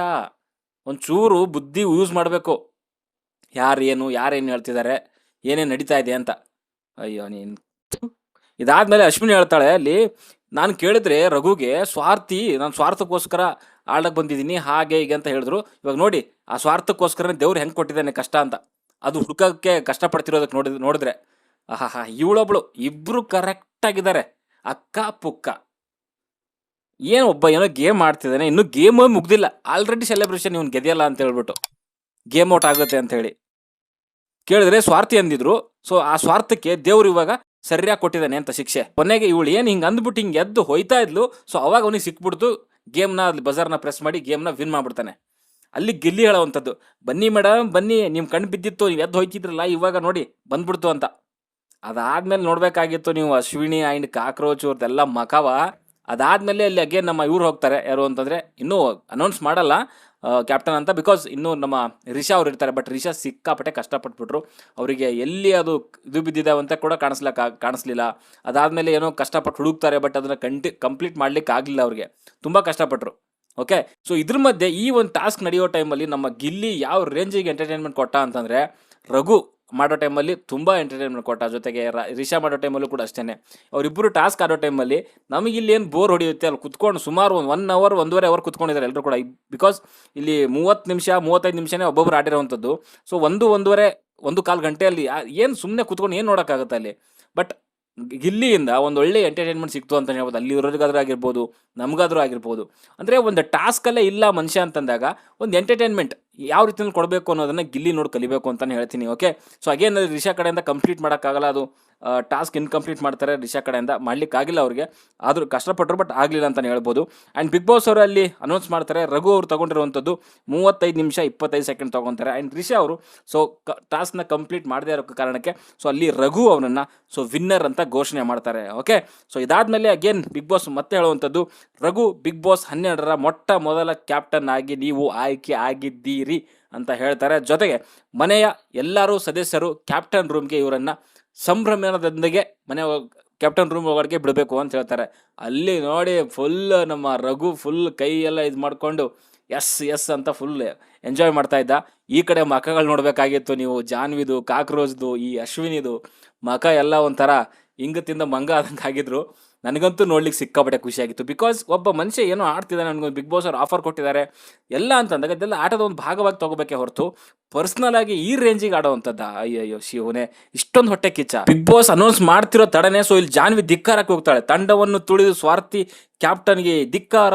ಒಂಚೂರು ಬುದ್ಧಿ ಯೂಸ್ ಮಾಡಬೇಕು. ಯಾರೇನು ಹೇಳ್ತಿದ್ದಾರೆ, ಏನೇನು ನಡೀತಾ ಇದೆ ಅಂತ. ಅಯ್ಯೋ ನೀನು. ಇದಾದ್ಮೇಲೆ ಅಶ್ವಿನಿ ಹೇಳ್ತಾಳೆ ಅಲ್ಲಿ, ನಾನು ಕೇಳಿದ್ರೆ ರಘುಗೆ ನಾನು ಸ್ವಾರ್ಥಕ್ಕೋಸ್ಕರ ಆಳಕ್ಕೆ ಬಂದಿದ್ದೀನಿ ಹಾಗೆ ಹೀಗೆ ಅಂತ ಹೇಳಿದ್ರು. ಇವಾಗ ನೋಡಿ ಆ ಸ್ವಾರ್ಥಕ್ಕೋಸ್ಕರ ದೇವ್ರು ಹೆಂಗೆ ಕೊಟ್ಟಿದ್ದಾನೆ ಕಷ್ಟ ಅಂತ, ಅದು ಹುಡುಕಕ್ಕೆ ಕಷ್ಟಪಡ್ತಿರೋದಕ್ಕೆ ನೋಡಿದ್ರೆ ಇವಳೊಬ್ಳು. ಇಬ್ರು ಕರೆಕ್ಟ್ ಆಗಿದ್ದಾರೆ, ಅಕ್ಕ ಪುಕ್ಕ. ಏನೋ ಗೇಮ್ ಆಡ್ತಿದ್ದಾನೆ, ಇನ್ನು ಗೇಮ್ ಮುಗ್ದಿಲ್ಲ, ಆಲ್ರೆಡಿ ಸೆಲೆಬ್ರೇಷನ್ ಇವನು ಗೆದಿಯಲ್ಲ ಅಂತ ಹೇಳ್ಬಿಟ್ಟು ಗೇಮ್ ಔಟ್ ಆಗುತ್ತೆ ಅಂತ ಹೇಳಿ ಕೇಳಿದ್ರೆ ಸ್ವಾರ್ಥಿ ಅಂದಿದ್ರು. ಸೊ ಆ ಸ್ವಾರ್ಥಕ್ಕೆ ದೇವ್ರು ಇವಾಗ ಸರಿಯಾಗಿ ಕೊಟ್ಟಿದ್ದಾನೆ ಅಂತ ಶಿಕ್ಷೆ. ಕೊನೆಗೆ ಇವಳು ಏನು ಹಿಂಗೆ ಅಂದ್ಬಿಟ್ಟು ಹಿಂಗೆ ಎದ್ದು ಹೋಯ್ತಾ ಇದ್ಲು. ಸೊ ಅವಾಗ ಅವನಿಗೆ ಸಿಕ್ಬಿಡ್ತು, ಗೇಮ್ನ ಅಲ್ಲಿ ಬಜಾರ್ನ ಪ್ರೆಸ್ ಮಾಡಿ ಗೇಮ್ನ ವಿನ್ ಮಾಡ್ಬಿಡ್ತಾನೆ. ಅಲ್ಲಿ ಗಿಲ್ಲಿ ಹೇಳೋವಂಥದ್ದು, ಬನ್ನಿ ಮೇಡಮ್ ಬನ್ನಿ, ನಿಮ್ಮ ಕಣ್ಣು ಬಿದ್ದಿತ್ತು, ನೀವು ಎದ್ದು ಹೋಯ್ತಿದ್ರಲ್ಲ, ಇವಾಗ ನೋಡಿ ಬಂದ್ಬಿಡ್ತು ಅಂತ. ಅದಾದ್ಮೇಲೆ ನೋಡ್ಬೇಕಾಗಿತ್ತು ನೀವು ಅಶ್ವಿನಿ ಆ್ಯಂಡ್ ಕಾಕ್ರೋಚ್ ಅವ್ರದ್ದೆಲ್ಲ ಮಖವ. ಅದಾದ್ಮೇಲೆ ಅಲ್ಲಿ ಅಗೇನ್ ನಮ್ಮ ಇವ್ರು ಹೋಗ್ತಾರೆ, ಯಾರು ಅಂತಂದ್ರೆ ಇನ್ನೂ ಅನೌನ್ಸ್ ಮಾಡಲ್ಲ ಕ್ಯಾಪ್ಟನ್ ಅಂತ, ಬಿಕಾಸ್ ಇನ್ನೂ ನಮ್ಮ ರಿಷಾ ಅವ್ರು ಇರ್ತಾರೆ. ಬಟ್ ರಿಷಾ ಸಿಕ್ಕಾಪಟ್ಟೆ ಕಷ್ಟಪಟ್ಬಿಟ್ರು, ಅವರಿಗೆ ಎಲ್ಲಿ ಅದು ಇದು ಬಿದ್ದಿದ್ದಾವೆ ಅಂತ ಕೂಡ ಕಾಣಿಸ್ಲಿಲ್ಲ. ಅದಾದ್ಮೇಲೆ ಏನೋ ಕಷ್ಟಪಟ್ಟು ಹುಡುಕ್ತಾರೆ, ಬಟ್ ಅದನ್ನ ಕಂಪ್ಲೀಟ್ ಮಾಡ್ಲಿಕ್ಕೆ ಆಗಲಿಲ್ಲ, ಅವ್ರಿಗೆ ತುಂಬ ಕಷ್ಟಪಟ್ಟರು. ಓಕೆ, ಸೊ ಇದ್ರ ಮಧ್ಯೆ ಈ ಒಂದು ಟಾಸ್ಕ್ ನಡೆಯೋ ಟೈಮಲ್ಲಿ ನಮ್ಮ ಗಿಲ್ಲಿ ಯಾವ ರೇಂಜಿಗೆ ಎಂಟರ್ಟೈನ್ಮೆಂಟ್ ಕೊಟ್ಟ ಅಂತಂದರೆ, ರಘು ಮಾಡೋ ಟೈಮಲ್ಲಿ ತುಂಬ ಎಂಟರ್ಟೈನ್ಮೆಂಟ್ ಕೊಟ್ಟ, ಜೊತೆಗೆ ರಿಷಾ ಮಾಡೋ ಟೈಮಲ್ಲೂ ಕೂಡ ಅಷ್ಟೇ. ಅವರಿಬ್ಬರು ಟಾಸ್ಕ್ ಆಡೋ ಟೈಮಲ್ಲಿ ನಮಗಿಲ್ಲಿ ಏನು ಬೋರ್ ಹೊಡೆಯುತ್ತೆ, ಅಲ್ಲಿ ಕುತ್ಕೊಂಡು ಸುಮಾರು 1 ಅವರ್ 1.5 ಅವರ್ ಕುತ್ಕೊಂಡಿದ್ದಾರೆ ಎಲ್ಲರೂ ಕೂಡ. ಬಿಕಾಸ್ ಇಲ್ಲಿ 30 ನಿಮಿಷ 35 ನಿಮಿಷನೇ ಒಬ್ಬೊಬ್ರು ಆಡಿರೋವಂಥದ್ದು. ಸೊ 1.5 ಗಂಟೆಯಲ್ಲಿ ಏನು ಸುಮ್ಮನೆ ಕುತ್ಕೊಂಡು ಏನು ನೋಡೋಕ್ಕಾಗುತ್ತೆ ಅಲ್ಲಿ. ಬಟ್ ಗಿಲ್ಲಿಯಿಂದ ಒಂದು ಒಳ್ಳೆ ಎಂಟರ್ಟೈನ್ಮೆಂಟ್ ಸಿಕ್ತು ಅಂತ ಹೇಳ್ಬೋದು, ಅಲ್ಲಿ ಇರೋರಿಗಾದ್ರೂ ಆಗಿರ್ಬೋದು, ನಮಗಾದ್ರೂ ಆಗಿರ್ಬೋದು. ಅಂದರೆ ಒಂದು ಟಾಸ್ಕಲ್ಲೇ ಇಲ್ಲ ಮನುಷ್ಯ ಅಂತಂದಾಗ ಒಂದು ಎಂಟರ್ಟೈನ್ಮೆಂಟ್ ಯಾವ ರೀತಿಯಲ್ಲಿ ಕೊಡಬೇಕು ಅನ್ನೋದನ್ನು ಗಿಲ್ಲಿ ನೋಡಿ ಕಲಿಬೇಕು ಅಂತಲೇ ಹೇಳ್ತೀನಿ. ಓಕೆ, ಸೊ ಅಗೇನ್ ರಿಷಾ ಕಡೆಯಿಂದ ಕಂಪ್ಲೀಟ್ ಮಾಡೋಕ್ಕಾಗಲ್ಲ, ಅದು ಟಾಸ್ಕ್ ಇನ್ಕಂಪ್ಲೀಟ್ ಮಾಡ್ತಾರೆ ರಿಷಾ ಕಡೆಯಿಂದ, ಮಾಡಲಿಕ್ಕಾಗಿಲ್ಲ ಅವ್ರಿಗೆ, ಆದರೂ ಕಷ್ಟಪಟ್ಟರು ಬಟ್ ಆಗಲಿಲ್ಲ ಅಂತಲೇ ಹೇಳ್ಬೋದು. ಆ್ಯಂಡ್ ಬಿಗ್ ಬಾಸ್ ಅವರು ಅಲ್ಲಿ ಅನೌನ್ಸ್ ಮಾಡ್ತಾರೆ, ರಘು ಅವರು ತೊಗೊಂಡಿರುವಂಥದ್ದು 35 ನಿಮಿಷ 25 ಸೆಕೆಂಡ್ ತೊಗೊತಾರೆ. ಆ್ಯಂಡ್ ರಿಷಾ ಅವರು ಸೊ ಟಾಸ್ಕ್ನ ಕಂಪ್ಲೀಟ್ ಮಾಡದೇ ಇರೋ ಕಾರಣಕ್ಕೆ ಸೊ ಅಲ್ಲಿ ರಘು ಅವನನ್ನು ಸೊ ವಿನ್ನರ್ ಅಂತ ಘೋಷಣೆ ಮಾಡ್ತಾರೆ. ಓಕೆ, ಸೊ ಇದಾದಮೇಲೆ ಅಗೇನ್ ಬಿಗ್ ಬಾಸ್ ಮತ್ತೆ ಹೇಳುವಂಥದ್ದು, ರಘು ಬಿಗ್ ಬಾಸ್ 12ರ ಮೊಟ್ಟ ಮೊದಲ ಕ್ಯಾಪ್ಟನ್ ಆಗಿ ನೀವು ಆಯ್ಕೆ ಆಗಿದ್ದೀರಿ ಅಂತ ಹೇಳ್ತಾರೆ. ಜೊತೆಗೆ ಮನೆಯ ಎಲ್ಲರೂ ಸದಸ್ಯರು ಕ್ಯಾಪ್ಟನ್ ರೂಮ್ಗೆ ಇವರನ್ನು ಸಂಭ್ರಮದೊಂದಿಗೆ ಮನೆ ಕ್ಯಾಪ್ಟನ್ ರೂಮ್ ಒಳಗಡೆ ಬಿಡಬೇಕು ಅಂತ ಹೇಳ್ತಾರೆ. ಅಲ್ಲಿ ನೋಡಿ ಫುಲ್ ನಮ್ಮ ರಘು ಫುಲ್ ಕೈ ಎಲ್ಲ ಇದು ಮಾಡಿಕೊಂಡು ಎಸ್ ಅಂತ ಫುಲ್ ಎಂಜಾಯ್ ಮಾಡ್ತಾ ಇದ್ದ. ಈ ಕಡೆ ಮಖಗಳು ನೋಡಬೇಕಾಗಿತ್ತು ನೀವು, ಜಾನ್ವಿದು, ಕಾಕ್ರೋಚ್ದು, ಈ ಅಶ್ವಿನಿದು ಮಖ ಎಲ್ಲ ಒಂಥರ ಹಿಂಗತ್ತಿಂದ ಮಂಗ ಆದಂಗೆ ಆಗಿದ್ರು. ನನಗಂತೂ ನೋಡ್ಲಿಕ್ಕೆ ಸಿಕ್ಕಾಪಟ್ಟೆ ಖುಷಿಯಾಗಿತ್ತು. ಬಿಕಾಸ್ ಒಬ್ಬ ಮನುಷ್ಯ ಏನೋ ಆಡ್ತಿದ್ದಾನೆ, ನನಗೊಂದು ಬಿಗ್ ಬಾಸ್ ಅವ್ರು ಆಫರ್ ಕೊಟ್ಟಿದ್ದಾರೆ ಎಲ್ಲ ಅಂತಂದಾಗ ಅದೆಲ್ಲ ಆಟದ ಒಂದು ಭಾಗವಾಗಿ ತೊಗೋಬೇಕೆ ಹೊರತು ಪರ್ಸ್ನಲ್ ಆಗಿ ಈ ರೇಂಜಿಗೆ ಆಡೋವಂಥದ್ದು ಅಯ್ಯಯ್ಯೋ ಶಿವನೇ, ಇಷ್ಟೊಂದು ಹೊಟ್ಟೆ ಕಿಚ್ಚ. ಬಿಗ್ ಬಾಸ್ ಅನೌನ್ಸ್ ಮಾಡ್ತಿರೋ ತಡನೆ ಸೊ ಇಲ್ಲಿ ಜಾನ್ವಿ ಧಿಕ್ಕಾರಕ್ಕೆ ಹೋಗ್ತಾಳೆ, ತಂಡವನ್ನು ತುಳಿದು ಸ್ವಾರ್ಥಿ ಕ್ಯಾಪ್ಟನ್ಗೆ ಧಿಕ್ಕಾರ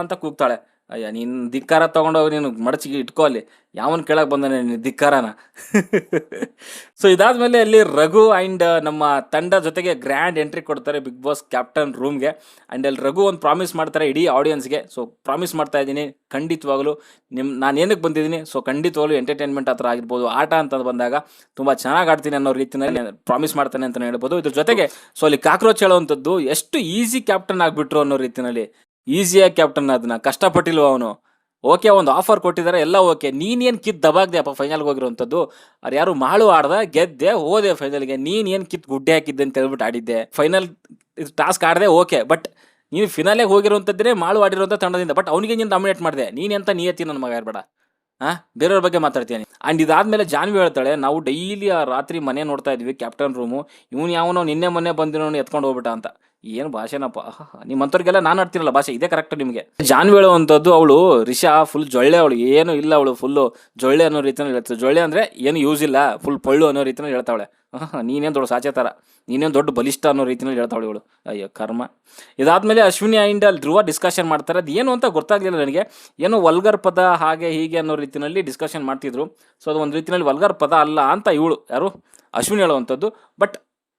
ಅಂತ ಕೂಗ್ತಾಳೆ. ಅಯ್ಯ ನೀನು ಧಿಕ್ಕಾರ ತೊಗೊಂಡೋಗಿ ನೀನು ಮಡಚಿಗೆ ಇಟ್ಕೋ, ಅಲ್ಲಿ ಯಾವನ್ ಕೇಳಕ್ಕೆ ಬಂದಾನೆ ನೀನು ಧಿಕ್ಕಾರನ. ಸೊ ಇದಾದ್ಮೇಲೆ ಅಲ್ಲಿ ರಘು ಆ್ಯಂಡ್ ನಮ್ಮ ತಂಡ ಜೊತೆಗೆ ಗ್ರ್ಯಾಂಡ್ ಎಂಟ್ರಿ ಕೊಡ್ತಾರೆ ಬಿಗ್ ಬಾಸ್ ಕ್ಯಾಪ್ಟನ್ ರೂಮ್ಗೆ. ಆ್ಯಂಡ್ ಅಲ್ಲಿ ರಘು ಒಂದು ಪ್ರಾಮಿಸ್ ಮಾಡ್ತಾರೆ ಇಡೀ ಆಡಿಯನ್ಸ್ಗೆ. ಸೊ ಪ್ರಾಮಿಸ್ ಮಾಡ್ತಾ ಇದ್ದೀನಿ ಖಂಡಿತವಾಗಲೂ ನಾನು ಏನಕ್ಕೆ ಬಂದಿದ್ದೀನಿ, ಸೊ ಖಂಡಿತವಾಗ್ಲೂ ಎಂಟರ್ಟೈನ್ಮೆಂಟ್ ಹತ್ರ ಆಗಿರ್ಬೋದು, ಆಟ ಅಂತ ಬಂದಾಗ ತುಂಬ ಚೆನ್ನಾಗಿ ಆಡ್ತೀನಿ ಅನ್ನೋ ರೀತಿಯಲ್ಲಿ ಪ್ರಾಮಿಸ್ ಮಾಡ್ತಾನೆ ಅಂತಲೇ ಹೇಳ್ಬೋದು. ಇದ್ರ ಜೊತೆಗೆ ಸೊ ಅಲ್ಲಿ ಕಾಕ್ರೋಚ್ ಹೇಳೋವಂಥದ್ದು ಎಷ್ಟು ಈಸಿ ಕ್ಯಾಪ್ಟನ್ ಆಗಿಬಿಟ್ರು ಅನ್ನೋ ರೀತಿಯಲ್ಲಿ. ಈಸಿಯಾಗಿ ಕ್ಯಾಪ್ಟನ್ ಅದನ್ನ ಕಷ್ಟಪಟ್ಟಿಲ್ವ ಅವನು. ಓಕೆ, ಒಂದು ಆಫರ್ ಕೊಟ್ಟಿದ್ದಾರೆ ಎಲ್ಲ ಓಕೆ, ನೀನೇನು ದಬಾಗ್ದೆ ಅಪ್ಪ ಫೈನಲ್ಗೆ ಹೋಗಿರೋವಂಥದ್ದು. ಅವ್ರು ಯಾರು ಮಾಳು ಆಡ್ದ ಗೆದ್ದೆ ಹೋದೆ ಫೈನಲ್ಗೆ, ನೀನೇನು ಗುಡ್ಡೆ ಹಾಕಿದ್ದೆ ಅಂತ ಹೇಳ್ಬಿಟ್ಟು ಆಡಿದ್ದೆ. ಫೈನಲ್ ಟಾಸ್ಕ್ ಆಡದೆ ಓಕೆ, ಬಟ್ ನೀನು ಫಿನಾಲೆಗೆ ಹೋಗಿರೋವಂಥದ್ದೇ ಮಾಳು ಆಡಿರೋಂಥ ತಂಡದಿಂದ. ಬಟ್ ಅವನಿಗೆ ನೀನು ನಾಮಿನೇಟ್ ಮಾಡಿದೆ, ನೀನೆಂತ ನಿಯತಿ ನನ್ನ ಮಗ ಇರಬೇಡ, ಬೇರೆಯವ್ರ ಬಗ್ಗೆ ಮಾತಾಡ್ತೀನಿ. ಆ್ಯಂಡ್ ಇದಾದ್ಮೇಲೆ ಜಾನ್ವಿ ಹೇಳ್ತಾಳೆ, ನಾವು ಡೈಲಿ ಆ ರಾತ್ರಿ ಮನೆ ನೋಡ್ತಾ ಇದ್ವಿ ಕ್ಯಾಪ್ಟನ್ ರೂಮು, ಇವನು ಯಾವನೋ ನಿನ್ನೆ ಮೊನ್ನೆ ಬಂದಿರೋನು ಎತ್ಕೊಂಡು ಹೋಗ್ಬಿಟ್ಟ ಅಂತ. ಏನು ಭಾಷೆನಪ್ಪ, ನಿಮ್ಮಂಥವ್ರಿಗೆಲ್ಲ ನಾನು ಆಡ್ತಿರಲ್ಲ ಭಾಷೆ, ಇದೇ ಕರೆಕ್ಟ್ ನಿಮಗೆ. ಜಾನ್ವಿ ಹೇಳುವಂಥದ್ದು, ಅವಳು ರಿಷಾ ಫುಲ್ ಜೊಳ್ಳೆ, ಅವಳು ಏನು ಇಲ್ಲ, ಅವಳು ಫುಲ್ಲು ಜೊಳ್ಳೆ ಅನ್ನೋ ರೀತಿಯಲ್ಲಿ ಹೇಳ್ತಾಳೆ. ಜೊಳ್ಳೆ ಅಂದರೆ ಏನು ಯೂಸ್ ಇಲ್ಲ, ಫುಲ್ ಪಳ್ಳು ಅನ್ನೋ ರೀತಿಯಲ್ಲಿ ಹೇಳ್ತಾವಳೆ. ನೀನೇನು ದೊಡ್ಡ ಸಾಚೆ ಥರ, ನೀನೇನು ದೊಡ್ಡ ಬಲಿಷ್ಠ ಅನ್ನೋ ರೀತಿಯಲ್ಲಿ ಹೇಳ್ತಾವಳು ಇವಳು. ಅಯ್ಯೋ ಕರ್ಮ. ಇದಾದ್ಮೇಲೆ ಅಶ್ವಿನಿ ಆ್ಯಂಡ್ ಅಲ್ಲಿ ಧ್ರುವ ಡಿಸ್ಕಷನ್ ಮಾಡ್ತಾರೆ. ಅದು ಏನು ಅಂತ ಗೊತ್ತಾಗಲಿಲ್ಲ ನನಗೆ, ಏನೋ ವಲ್ಗರ್ ಪದ ಹಾಗೆ ಹೀಗೆ ಅನ್ನೋ ರೀತಿಯಲ್ಲಿ ಡಿಸ್ಕಷನ್ ಮಾಡ್ತಿದ್ರು. ಸೊ ಅದು ಒಂದು ರೀತಿಯಲ್ಲಿ ವಲ್ಗರ್ ಪದ ಅಲ್ಲ ಅಂತ ಇವಳು ಯಾರು ಅಶ್ವಿನಿ ಹೇಳುವಂಥದ್ದು. ಬಟ್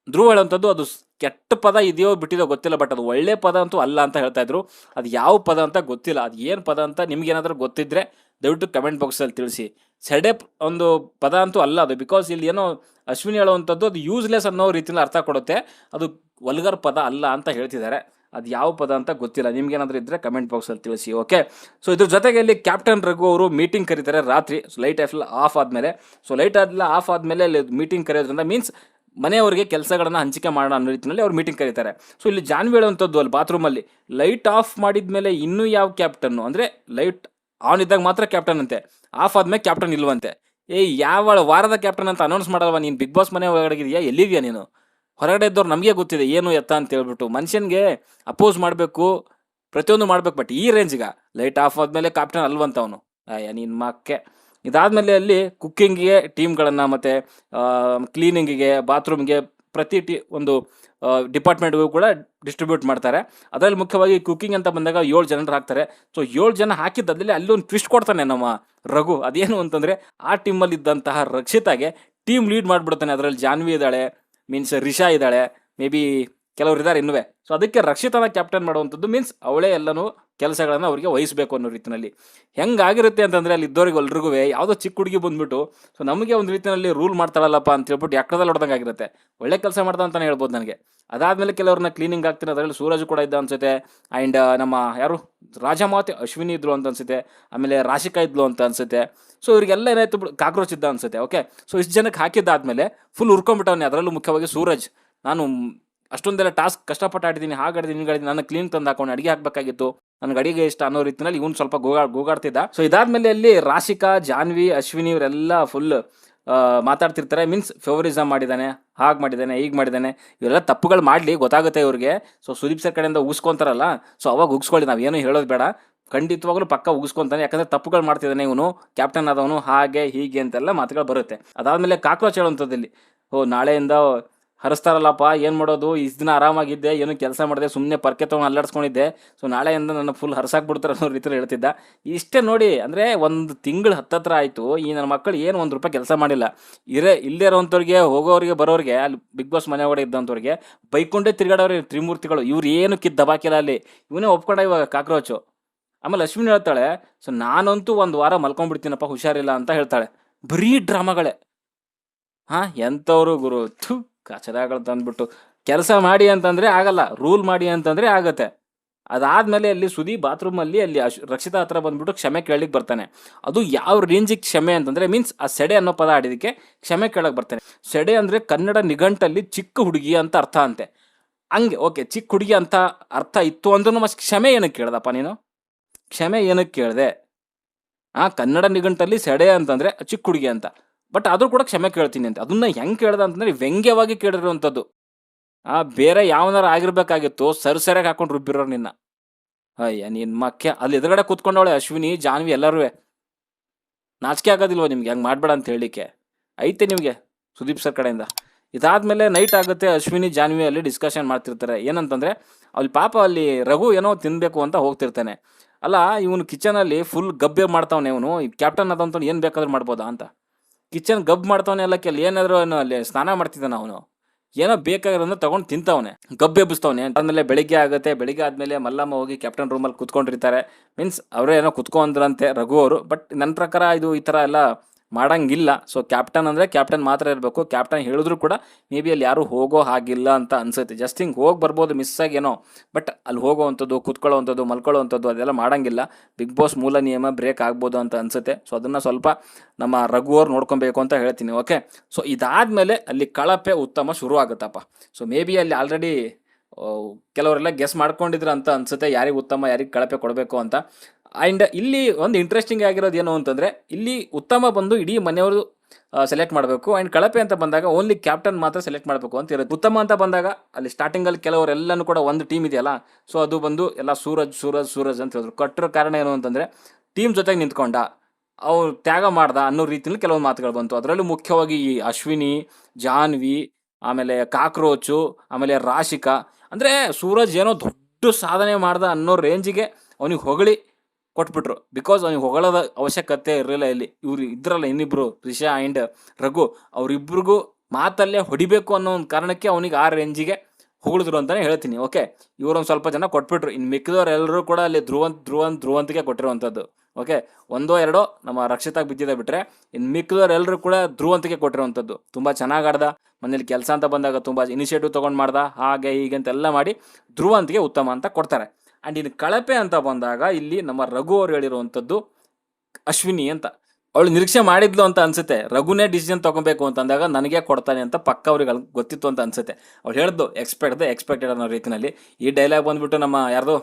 ಧ್ರುವ ಹೇಳುವಂಥದ್ದು ಅದು ಕೆಟ್ಟ ಪದ ಇದೆಯೋ ಬಿಟ್ಟಿದೋ ಗೊತ್ತಿಲ್ಲ, ಬಟ್ ಅದು ಒಳ್ಳೆ ಪದ ಅಂತೂ ಅಲ್ಲ ಅಂತ ಹೇಳ್ತಾ ಇದ್ರು. ಅದು ಯಾವ ಪದ ಅಂತ ಗೊತ್ತಿಲ್ಲ, ಅದು ಏನು ಪದ ಅಂತ ನಿಮ್ಗೇನಾದ್ರೂ ಗೊತ್ತಿದ್ರೆ ದಯವಿಟ್ಟು ಕಮೆಂಟ್ ಬಾಕ್ಸಲ್ಲಿ ತಿಳಿಸಿ. ಸೆಡೆ ಒಂದು ಪದ ಅಂತೂ ಅಲ್ಲ ಅದು, ಬಿಕಾಸ್ ಇಲ್ಲಿ ಏನೋ ಅಶ್ವಿನಿ ಹೇಳುವಂಥದ್ದು ಅದು ಯೂಸ್ಲೆಸ್ ಅನ್ನೋ ರೀತಿಯಲ್ಲಿ ಅರ್ಥ ಕೊಡುತ್ತೆ, ಅದು ವಲ್ಗರ್ ಪದ ಅಲ್ಲ ಅಂತ ಹೇಳ್ತಿದ್ದಾರೆ. ಅದು ಯಾವ ಪದ ಅಂತ ಗೊತ್ತಿಲ್ಲ, ನಿಮ್ಗೇನಾದ್ರೂ ಇದ್ದರೆ ಕಮೆಂಟ್ ಬಾಕ್ಸಲ್ಲಿ ತಿಳಿಸಿ. ಓಕೆ, ಸೊ ಇದ್ರ ಜೊತೆಗೆ ಇಲ್ಲಿ ಕ್ಯಾಪ್ಟನ್ ರಘು ಅವರು ಮೀಟಿಂಗ್ ಕರೀತಾರೆ ರಾತ್ರಿ, ಸೊ ಲೈಟ್ ಎಲ್ಲ ಆಫ್ ಆದಮೇಲೆ. ಸೊ ಲೈಟ್ ಎಲ್ಲ ಆಫ್ ಆದಮೇಲೆ ಅಲ್ಲಿ ಮೀಟಿಂಗ್ ಕರೆಯೋದ್ರಿಂದ ಮೀನ್ಸ್ ಮನೆಯವರಿಗೆ ಕೆಲಸಗಳನ್ನು ಹಂಚಿಕೆ ಮಾಡೋಣ ಅನ್ನೋ ರೀತಿಯಲ್ಲಿ ಅವ್ರು ಮೀಟಿಂಗ್ ಕರೀತಾರೆ. ಸೊ ಇಲ್ಲಿ ಜಾನ್ವಿ ಹೇಳುವಂಥದ್ದು ಅಲ್ಲಿ ಬಾತ್ರೂಮಲ್ಲಿ ಲೈಟ್ ಆಫ್ ಮಾಡಿದ ಮೇಲೆ ಇನ್ನೂ ಯಾವ ಕ್ಯಾಪ್ಟನ್ನು, ಅಂದರೆ ಲೈಟ್ ಆನ್ ಇದ್ದಾಗ ಮಾತ್ರ ಕ್ಯಾಪ್ಟನ್ ಅಂತೆ, ಆಫ್ ಆದ್ಮೇಲೆ ಕ್ಯಾಪ್ಟನ್ ಇಲ್ವಂತೆ. ಯಾವ ವಾರದ ಕ್ಯಾಪ್ಟನ್ ಅಂತ ಅನೌನ್ಸ್ ಮಾಡಲ್ವಾ ನೀನು? ಬಿಗ್ ಬಾಸ್ ಮನೆ ಒಳಗಡೆಗಿದೆಯಾ, ಎಲ್ಲಿದೆಯಾ ನೀನು? ಹೊರಗಡೆ ಇದ್ದವ್ರು ನಮಗೆ ಗೊತ್ತಿದೆ ಏನು ಎತ್ತ ಅಂತ ಹೇಳ್ಬಿಟ್ಟು ಮನುಷ್ಯನಿಗೆ ಅಪೋಸ್ ಮಾಡಬೇಕು, ಪ್ರತಿಯೊಂದು ಮಾಡ್ಬೇಕು. ಬಟ್ ಈ ರೇಂಜ್ಗೆ ಲೈಟ್ ಆಫ್ ಆದಮೇಲೆ ಕ್ಯಾಪ್ಟನ್ ಅಲ್ವಂತ ಅವನು, ನಿನ್ನ ಮಕ್ಕೆ. ಇದಾದಮೇಲೆ ಅಲ್ಲಿ ಕುಕ್ಕಿಂಗಿಗೆ ಟೀಮ್ಗಳನ್ನು ಮತ್ತು ಕ್ಲೀನಿಂಗಿಗೆ, ಬಾತ್ರೂಮ್ಗೆ ಪ್ರತಿ ಒಂದು ಡಿಪಾರ್ಟ್ಮೆಂಟ್ಗೂ ಕೂಡ ಡಿಸ್ಟ್ರಿಬ್ಯೂಟ್ ಮಾಡ್ತಾರೆ. ಅದರಲ್ಲಿ ಮುಖ್ಯವಾಗಿ ಕುಕ್ಕಿಂಗ್ ಅಂತ ಬಂದಾಗ 7 ಜನರು ಹಾಕ್ತಾರೆ. ಸೊ 7 ಜನ ಹಾಕಿದ್ದಲ್ಲಿ ಅಲ್ಲಿ ಒಂದು ಟ್ವಿಸ್ಟ್ ಕೊಡ್ತಾನೆ ನಮ್ಮ ರಘು. ಅದೇನು ಅಂತಂದರೆ ಆ ಟೀಮಲ್ಲಿ ಇದ್ದಂತಹ ರಕ್ಷಿತಾಗೆ ಟೀಮ್ ಲೀಡ್ ಮಾಡಿಬಿಡ್ತಾನೆ. ಅದರಲ್ಲಿ ಜಾನ್ವಿ ಇದ್ದಾಳೆ, ಮೀನ್ಸ್ ರಿಷಾ ಇದ್ದಾಳೆ, ಮೇ ಬಿ ಕೆಲವ್ರು ಇದ್ದಾರೆ ಇನ್ನೂ. ಸೊ ಅದಕ್ಕೆ ರಕ್ಷಿತಾನ ಕ್ಯಾಪ್ಟನ್ ಮಾಡುವಂಥದ್ದು ಮೀನ್ಸ್ ಅವಳೇ ಎಲ್ಲನೂ ಕೆಲಸಗಳನ್ನು ಅವರಿಗೆ ವಹಿಸಬೇಕು ಅನ್ನೋ ರೀತಿಯಲ್ಲಿ. ಹೆಂಗಾಗಿರುತ್ತೆ ಅಂತಂದರೆ ಅಲ್ಲಿ ಇದ್ದವ್ರಿಗೆ ಎಲ್ರಿಗೂ ಯಾವುದೋ ಚಿಕ್ಕ ಹುಡುಗಿ ಬಂದುಬಿಟ್ಟು ಸೊ ನಮಗೆ ಒಂದು ರೀತಿಯಲ್ಲಿ ರೂಲ್ ಮಾಡ್ತಾಳಲ್ಲಪ್ಪ ಅಂತ ಹೇಳ್ಬಿಟ್ಟು ಯಾಕದಲ್ಲಿ ಹೊಡೆದಂಗೆ ಆಗಿರುತ್ತೆ. ಒಳ್ಳೆ ಕೆಲಸ ಮಾಡ್ತಾ ಅಂತಲೇ ಹೇಳ್ಬೋದು ನನಗೆ. ಅದಾದಮೇಲೆ ಕೆಲವ್ರನ್ನ ಕ್ಲೀನಿಂಗ್ ಆಗ್ತೀನಿ, ಅದರಲ್ಲಿ ಸೂರಜ್ ಕೂಡ ಇದ್ದ ಅನ್ಸುತ್ತೆ. ಆ್ಯಂಡ್ ನಮ್ಮ ಯಾರು ರಾಜಮಾತೆ ಅಶ್ವಿನಿ ಇದ್ಲು ಅಂತ ಅನ್ಸುತ್ತೆ, ಆಮೇಲೆ ರಾಶಿಕಾ ಇದ್ಲು ಅಂತ ಅನ್ಸುತ್ತೆ. ಸೊ ಇವರಿಗೆಲ್ಲ ಏನಾಯ್ತು ಕಾಕ್ರೋಚ್ ಇದ್ದ ಅನ್ಸುತ್ತೆ. ಓಕೆ, ಸೊ ಇಷ್ಟು ಜನಕ್ಕೆ ಹಾಕಿದ್ದಾದ್ಮೇಲೆ ಫುಲ್ ಹುರ್ಕೊಂಡ್ಬಿಟ್ಟವನೇ. ಅದರಲ್ಲೂ ಮುಖ್ಯವಾಗಿ ಸೂರಜ್, ನಾನು ಅಷ್ಟೊಂದೆಲ್ಲ ಟಾಸ್ಕ್ ಕಷ್ಟಪಟ್ಟು ಆಡಿದ್ದೀನಿ, ಹಾಗಾಡಿದ್ದೀನಿ, ಹಿಂಗಾಡಿದ್ದೀನಿ, ನನ್ನ ಕ್ಲೀನ್ ತಂದು ಹಾಕೊಂಡು ಅಡುಗೆ ಹಾಕಬೇಕಾಗಿತ್ತು, ನನಗೆ ಅಡಿಗೆ ಇಷ್ಟ ಅನ್ನೋ ರೀತಿಯಲ್ಲಿ ಇವನು ಸ್ವಲ್ಪ ಗೋಗಾಡ್ತಿದ್ದ. ಸೊ ಇದಾದ್ಮೇಲೆ ಅಲ್ಲಿ ರಾಶಿಕಾ, ಜಾನ್ವಿ, ಅಶ್ವಿನಿ ಇವರೆಲ್ಲ ಫುಲ್ ಮಾತಾಡ್ತಿರ್ತಾರೆ. ಮೀನ್ಸ್ ಫೇವರಿಸಮ್ ಮಾಡಿದ್ದಾನೆ, ಹಾಗೆ ಮಾಡಿದ್ದಾನೆ, ಈಗ ಮಾಡಿದ್ದಾನೆ, ಇವರೆಲ್ಲ ತಪ್ಪುಗಳು ಮಾಡಲಿ ಗೊತ್ತಾಗುತ್ತೆ ಇವ್ರಿಗೆ. ಸೊ ಸುದೀಪ್ ಸರ್ ಕಡೆಯಿಂದ ಉಗಿಸ್ಕೊಂತಾರಲ್ಲ, ಸೊ ಅವಾಗ ಉಗಿಸ್ಕೊಳ್ಳಿ, ನಾವೇನು ಹೇಳೋದು ಬೇಡ, ಖಂಡಿತವಾಗ್ಲೂ ಪಕ್ಕ ಉಗಿಸ್ಕೊಂತಾನೆ. ಯಾಕಂದರೆ ತಪ್ಪುಗಳು ಮಾಡ್ತಿದ್ದಾನೆ ಇವನು, ಕ್ಯಾಪ್ಟನ್ ಆದವನು, ಹಾಗೆ ಹೀಗೆ ಅಂತೆಲ್ಲ ಮಾತುಗಳು ಬರುತ್ತೆ. ಅದಾದಮೇಲೆ ಕಾಕ್ರೋಚ್ ಹೇಳುವಂಥದ್ದಲ್ಲಿ, ನಾಳೆಯಿಂದ ಹರಿಸ್ತಾರಲ್ಲಪ್ಪ, ಏನು ಮಾಡೋದು, ಇಷ್ಟು ದಿನ ಆರಾಮಾಗಿದ್ದೆ, ಏನು ಕೆಲಸ ಮಾಡಿದೆ, ಸುಮ್ಮನೆ ಪರ್ಕೆ ತೊಗೊಂಡು ಅಲ್ಲಾಡ್ಸ್ಕೊಂಡಿದ್ದೆ, ಸೊ ನಾಳೆಯಿಂದ ನನ್ನ ಫುಲ್ ಹರ್ಸಾಕ್ಬಿಡ್ತಾರೆ ಅನ್ನೋ ರೀತಿಯಲ್ಲಿ ಹೇಳ್ತಿದ್ದ. ಇಷ್ಟೇ ನೋಡಿ, ಅಂದರೆ ಒಂದು ತಿಂಗಳು ಹತ್ತತ್ರ ಆಯಿತು, ಈ ನನ್ನ ಮಕ್ಕಳು ಏನು ₹1 ಕೆಲಸ ಮಾಡಿಲ್ಲ. ಇಲ್ಲದೇ ಇರೋವಂಥವ್ರಿಗೆ, ಹೋಗೋರಿಗೆ, ಬರೋರಿಗೆ, ಅಲ್ಲಿ ಬಿಗ್ ಬಾಸ್ ಮನೆ ಒಳಗೆ ಇದ್ದಂಥವ್ರಿಗೆ ಬೈಕೊಂಡೇ ತಿರುಗಾಡೋರು ತ್ರಿಮೂರ್ತಿಗಳು. ಇವ್ರು ಏನು ದಬಾಕಿಲ್ಲ ಅಲ್ಲಿ, ಇವನೇ ಒಪ್ಕೊಂಡ ಇವಾಗ ಕಾಕ್ರೋಚು. ಆಮೇಲೆ ಅಶ್ವಿನಿ ಹೇಳ್ತಾಳೆ, ಸೊ ನಾನಂತೂ ಒಂದು ವಾರ ಮಲ್ಕೊಂಡ್ಬಿಡ್ತೀನಪ್ಪ, ಹುಷಾರಿಲ್ಲ ಅಂತ ಹೇಳ್ತಾಳೆ. ಬರೀ ಡ್ರಾಮಾಗಳೇ. ಎಂಥವ್ರು ಗುರು, ಕಚರಾಗಳು ತಂದ್ಬಿಟ್ಟು ಕೆಲಸ ಮಾಡಿ ಅಂತಂದರೆ ಆಗಲ್ಲ, ರೂಲ್ ಮಾಡಿ ಅಂತಂದರೆ ಆಗುತ್ತೆ. ಅದಾದಮೇಲೆ ಅಲ್ಲಿ ಸುದೀಪ್ ಬಾತ್ರೂಮಲ್ಲಿ ಅಲ್ಲಿ ರಕ್ಷಿತಾ ಹತ್ರ ಬಂದ್ಬಿಟ್ಟು ಕ್ಷಮೆ ಕೇಳಲಿಕ್ಕೆ ಬರ್ತಾನೆ. ಅದು ಯಾವ ರೇಂಜಿಗೆ ಕ್ಷಮೆ ಅಂತಂದರೆ ಮೀನ್ಸ್ ಆ ಸೆಡೆ ಅನ್ನೋ ಪದ ಆಡಿದಕ್ಕೆ ಕ್ಷಮೆ ಕೇಳಕ್ಕೆ ಬರ್ತಾನೆ. ಸೆಡೆ ಅಂದರೆ ಕನ್ನಡ ನಿಘಂಟಲ್ಲಿ ಚಿಕ್ಕ ಹುಡುಗಿ ಅಂತ ಅರ್ಥ ಅಂತೆ. ಹಂಗೆ ಓಕೆ, ಚಿಕ್ಕ ಹುಡುಗಿ ಅಂತ ಅರ್ಥ ಇತ್ತು ಅಂದ್ರೂ ಮತ್ತೆ ಕ್ಷಮೆ ಏನಕ್ಕೆ ಕೇಳ್ದಪ್ಪ ನೀನು? ಕ್ಷಮೆ ಏನಕ್ಕೆ ಕೇಳಿದೆ? ಕನ್ನಡ ನಿಘಂಟಲ್ಲಿ ಸೆಡೆ ಅಂತಂದರೆ ಚಿಕ್ಕ ಹುಡುಗಿ ಅಂತ, ಬಟ್ ಆದರೂ ಕೂಡ ಕ್ಷಮೆ ಕೇಳ್ತೀನಿ ಅಂತ. ಅದನ್ನ ಹೆಂಗೆ ಕೇಳ್ದ ಅಂತಂದರೆ ವ್ಯಂಗ್ಯವಾಗಿ ಕೇಳಿರುವಂಥದ್ದು. ಬೇರೆ ಯಾವನಾರು ಆಗಿರ್ಬೇಕಾಗಿತ್ತು, ಸರಿಯಾಗಿ ಹಾಕೊಂಡು ರುಬ್ಬಿರೋರು ನಿನ್ನ. ನಿನ್ನ ಮಕ್ಕೆ. ಅಲ್ಲಿ ಎದುರುಗಡೆ ಕೂತ್ಕೊಂಡವಳೆ ಅಶ್ವಿನಿ, ಜಾನ್ವಿ, ಎಲ್ಲರೂ. ನಾಚಿಕೆ ಆಗೋದಿಲ್ವ ನಿಮ್ಗೆ ಹಂಗೆ ಮಾಡಬೇಡ ಅಂತ ಹೇಳಲಿಕ್ಕೆ? ಐತೆ ನಿಮಗೆ ಸುದೀಪ್ ಸರ್ ಕಡೆಯಿಂದ. ಇದಾದಮೇಲೆ ನೈಟ್ ಆಗುತ್ತೆ, ಅಶ್ವಿನಿ ಜಾನ್ವಿ ಅಲ್ಲಿ ಡಿಸ್ಕಷನ್ ಮಾಡ್ತಿರ್ತಾರೆ. ಏನಂತಂದರೆ ಅಲ್ಲಿ ಪಾಪ ಅಲ್ಲಿ ರಘು ಏನೋ ತಿನ್ನಬೇಕು ಅಂತ ಹೋಗ್ತಿರ್ತಾನೆ. ಅಲ್ಲ, ಇವನು ಕಿಚನಲ್ಲಿ ಫುಲ್ ಗಬ್ಬೆ ಮಾಡ್ತಾವನೆ. ಇವನು ಕ್ಯಾಪ್ಟನ್ ಆದಂತ ಏನು ಬೇಕಾದ್ರೂ ಮಾಡ್ಬೋದಾ ಅಂತ ಕಿಚನ್ ಗಬ್ ಮಾಡ್ತಾವನೆ. ಎಲ್ಲಕ್ಕೆ ಅಲ್ಲಿ ಏನಾದರೂ ಅಲ್ಲಿ ಸ್ನಾನ ಮಾಡ್ತಿದ್ದಾನೆ ಅವನು, ಏನೋ ಬೇಕಾಗಿರೋದನ್ನ ತೊಗೊಂಡು ತಿಂತವನೆ, ಗಬ್ಬೆ ಎಬ್ಬಿಸ್ತವನೆ. ಆಮೇಲೆ ಬೆಳಿಗ್ಗೆ ಆಗುತ್ತೆ. ಬೆಳಿಗ್ಗೆ ಆದಮೇಲೆ ಮಲ್ಲಮ್ಮ ಹೋಗಿ ಕ್ಯಾಪ್ಟನ್ ರೂಮಲ್ಲಿ ಕುತ್ಕೊಂಡಿರ್ತಾರೆ. ಮೀನ್ಸ್ ಅವರೇ ಏನೋ ಕುತ್ಕೊಂಡ್ರಂತೆ ರಘು ಅವರು. ಬಟ್ ನನ್ನ ಪ್ರಕಾರ ಇದು ಈ ಥರ ಎಲ್ಲ ಮಾಡಂಗಿಲ್ಲ. ಸೊ ಕ್ಯಾಪ್ಟನ್ ಅಂದರೆ ಕ್ಯಾಪ್ಟನ್ ಮಾತ್ರ ಇರಬೇಕು. ಕ್ಯಾಪ್ಟನ್ ಹೇಳಿದ್ರು ಕೂಡ ಮೇ ಬಿ ಅಲ್ಲಿ ಯಾರೂ ಹೋಗೋ ಹಾಗಿಲ್ಲ ಅಂತ ಅನ್ಸುತ್ತೆ. ಜಸ್ಟ್ ಹಿಂಗೆ ಹೋಗಿ ಬರ್ಬೋದು ಮಿಸ್ ಆಗೇನೋ, ಬಟ್ ಅಲ್ಲಿ ಹೋಗೋವಂಥದ್ದು, ಕುತ್ಕೊಳ್ಳೋವಂಥದ್ದು, ಮಲ್ಕೊಳ್ಳೋವಂಥದ್ದು ಅದೆಲ್ಲ ಮಾಡೋಂಗಿಲ್ಲ. ಬಿಗ್ ಬಾಸ್ ಮೂಲ ನಿಯಮ ಬ್ರೇಕ್ ಆಗ್ಬೋದು ಅಂತ ಅನ್ಸುತ್ತೆ. ಸೊ ಅದನ್ನು ಸ್ವಲ್ಪ ನಮ್ಮ ರಘು ಅವ್ರು ನೋಡ್ಕೊಬೇಕು ಅಂತ ಹೇಳ್ತೀನಿ. ಓಕೆ, ಸೊ ಇದಾದಮೇಲೆ ಅಲ್ಲಿ ಕಳಪೆ ಉತ್ತಮ ಶುರು ಆಗುತ್ತಪ್ಪ. ಸೊ ಮೇ ಬಿ ಅಲ್ಲಿ ಆಲ್ರೆಡಿ ಕೆಲವರೆಲ್ಲ ಗೆಸ್ ಮಾಡ್ಕೊಂಡಿದ್ರು ಅಂತ ಅನ್ಸುತ್ತೆ, ಯಾರಿಗೆ ಉತ್ತಮ ಯಾರಿಗೆ ಕಳಪೆ ಕೊಡಬೇಕು ಅಂತ. ಆ್ಯಂಡ್ ಇಲ್ಲಿ ಒಂದು ಇಂಟ್ರೆಸ್ಟಿಂಗ್ ಆಗಿರೋದು ಏನು ಅಂತಂದರೆ, ಇಲ್ಲಿ ಉತ್ತಮ ಬಂದು ಇಡೀ ಮನೆಯವರು ಸೆಲೆಕ್ಟ್ ಮಾಡಬೇಕು, ಆ್ಯಂಡ್ ಕಳಪೆ ಅಂತ ಬಂದಾಗ ಓನ್ಲಿ ಕ್ಯಾಪ್ಟನ್ ಮಾತ್ರ ಸೆಲೆಕ್ಟ್ ಮಾಡಬೇಕು ಅಂತ ಇರುತ್ತೆ. ಉತ್ತಮ ಅಂತ ಬಂದಾಗ ಅಲ್ಲಿ ಸ್ಟಾರ್ಟಿಂಗಲ್ಲಿ ಕೆಲವರೆಲ್ಲನೂ ಕೂಡ ಒಂದು ಟೀಮ್ ಇದೆಯಲ್ಲ, ಸೊ ಅದು ಬಂದು ಎಲ್ಲ ಸೂರಜ್ ಅಂತ ಹೇಳಿದ್ರು. ಕಟ್ಟಿರೋ ಕಾರಣ ಏನು ಅಂತಂದರೆ ಟೀಮ್ ಜೊತೆಗೆ ನಿಂತ್ಕೊಂಡ, ಅವ್ರು ತ್ಯಾಗ ಮಾಡ್ದ ಅನ್ನೋ ರೀತಿಯಲ್ಲಿ ಕೆಲವೊಂದು ಮಾತುಗಳು ಬಂತು. ಅದರಲ್ಲೂ ಮುಖ್ಯವಾಗಿ ಈ ಅಶ್ವಿನಿ, ಜಾನ್ವಿ, ಆಮೇಲೆ ಕಾಕ್ರೋಚು, ಆಮೇಲೆ ರಾಶಿಕಾ. ಅಂದರೆ ಸೂರಜ್ ಏನೋ ದೊಡ್ಡ ಸಾಧನೆ ಮಾಡ್ದ ಅನ್ನೋ ರೇಂಜಿಗೆ ಅವನಿಗೆ ಹೊಗಳಿ ಕೊಟ್ಬಿಟ್ರು. ಬಿಕಾಸ್ ಅವ್ನಿಗೆ ಹೊಗಳೋದ ಅವಶ್ಯಕತೆ ಇರಲಿಲ್ಲ. ಇಲ್ಲಿ ಇವ್ರು ಇದ್ರಲ್ಲ ಇನ್ನಿಬ್ರು, ರಿಷಾ ಆ್ಯಂಡ್ ರಘು, ಅವರಿಬ್ರಿಗೂ ಮಾತಲ್ಲೇ ಹೊಡಿಬೇಕು ಅನ್ನೋ ಒಂದು ಕಾರಣಕ್ಕೆ ಅವನಿಗೆ ಆ ರೇಂಜಿಗೆ ಹೊಗಳಿದ್ರು ಅಂತಾನೆ ಹೇಳ್ತೀನಿ. ಓಕೆ, ಇವರೊಂದು ಸ್ವಲ್ಪ ಜನ ಕೊಟ್ಬಿಟ್ರು. ಇನ್ನು ಮಿಕ್ಕಿದವರೆಲ್ಲರೂ ಕೂಡ ಅಲ್ಲಿ ಧ್ರುವಂತಿಗೆ ಕೊಟ್ಟಿರುವಂಥದ್ದು. ಓಕೆ, ಒಂದೋ ಎರಡೋ ನಮ್ಮ ರಕ್ಷಿತಾಗ್ ಬಿದ್ದಿದೆ ಬಿಟ್ರೆ ಇನ್ನು ಮಿಕ್ಕಿದವರೆಲ್ಲರೂ ಕೂಡ ಧ್ರುವಂತಿಗೆ ಕೊಟ್ಟಿರುವಂಥದ್ದು. ತುಂಬ ಚೆನ್ನಾಗಿ ಆಡ್ದ, ಮನೇಲಿ ಕೆಲಸ ಅಂತ ಬಂದಾಗ ತುಂಬ ಇನಿಷಿಯೇಟಿವ್ ತೊಗೊಂಡು ಮಾಡ್ದ, ಹಾಗೆ ಹೀಗೆ ಅಂತೆಲ್ಲ ಮಾಡಿ ಧ್ರುವಂತಿಗೆ ಉತ್ತಮ ಅಂತ ಕೊಡ್ತಾರೆ. ಆ್ಯಂಡ್ ಇನ್ನು ಕಳಪೆ ಅಂತ ಬಂದಾಗ ಇಲ್ಲಿ ನಮ್ಮ ರಘು ಅವ್ರು ಹೇಳಿರುವಂಥದ್ದು ಅಶ್ವಿನಿ ಅಂತ. ಅವಳು ನಿರೀಕ್ಷೆ ಮಾಡಿದ್ಲು ಅಂತ ಅನ್ಸುತ್ತೆ, ರಘುನೇ ಡಿಸಿಷನ್ ತೊಗೊಬೇಕು ಅಂತ ಅಂದಾಗ ನನಗೆ ಕೊಡ್ತಾನೆ ಅಂತ ಪಕ್ಕ ಅವ್ರಿಗೆ ಗೊತ್ತಿತ್ತು ಅಂತ ಅನ್ಸುತ್ತೆ. ಅವ್ಳು ಹೇಳಿದ್ದು ಎಕ್ಸ್ಪೆಕ್ಟೆಡ್ ಅನ್ನೋ ರೀತಿಯಲ್ಲಿ. ಈ ಡೈಲಾಗ್ ಬಂದ್ಬಿಟ್ಟು ನಮ್ಮ ಯಾರ್ದು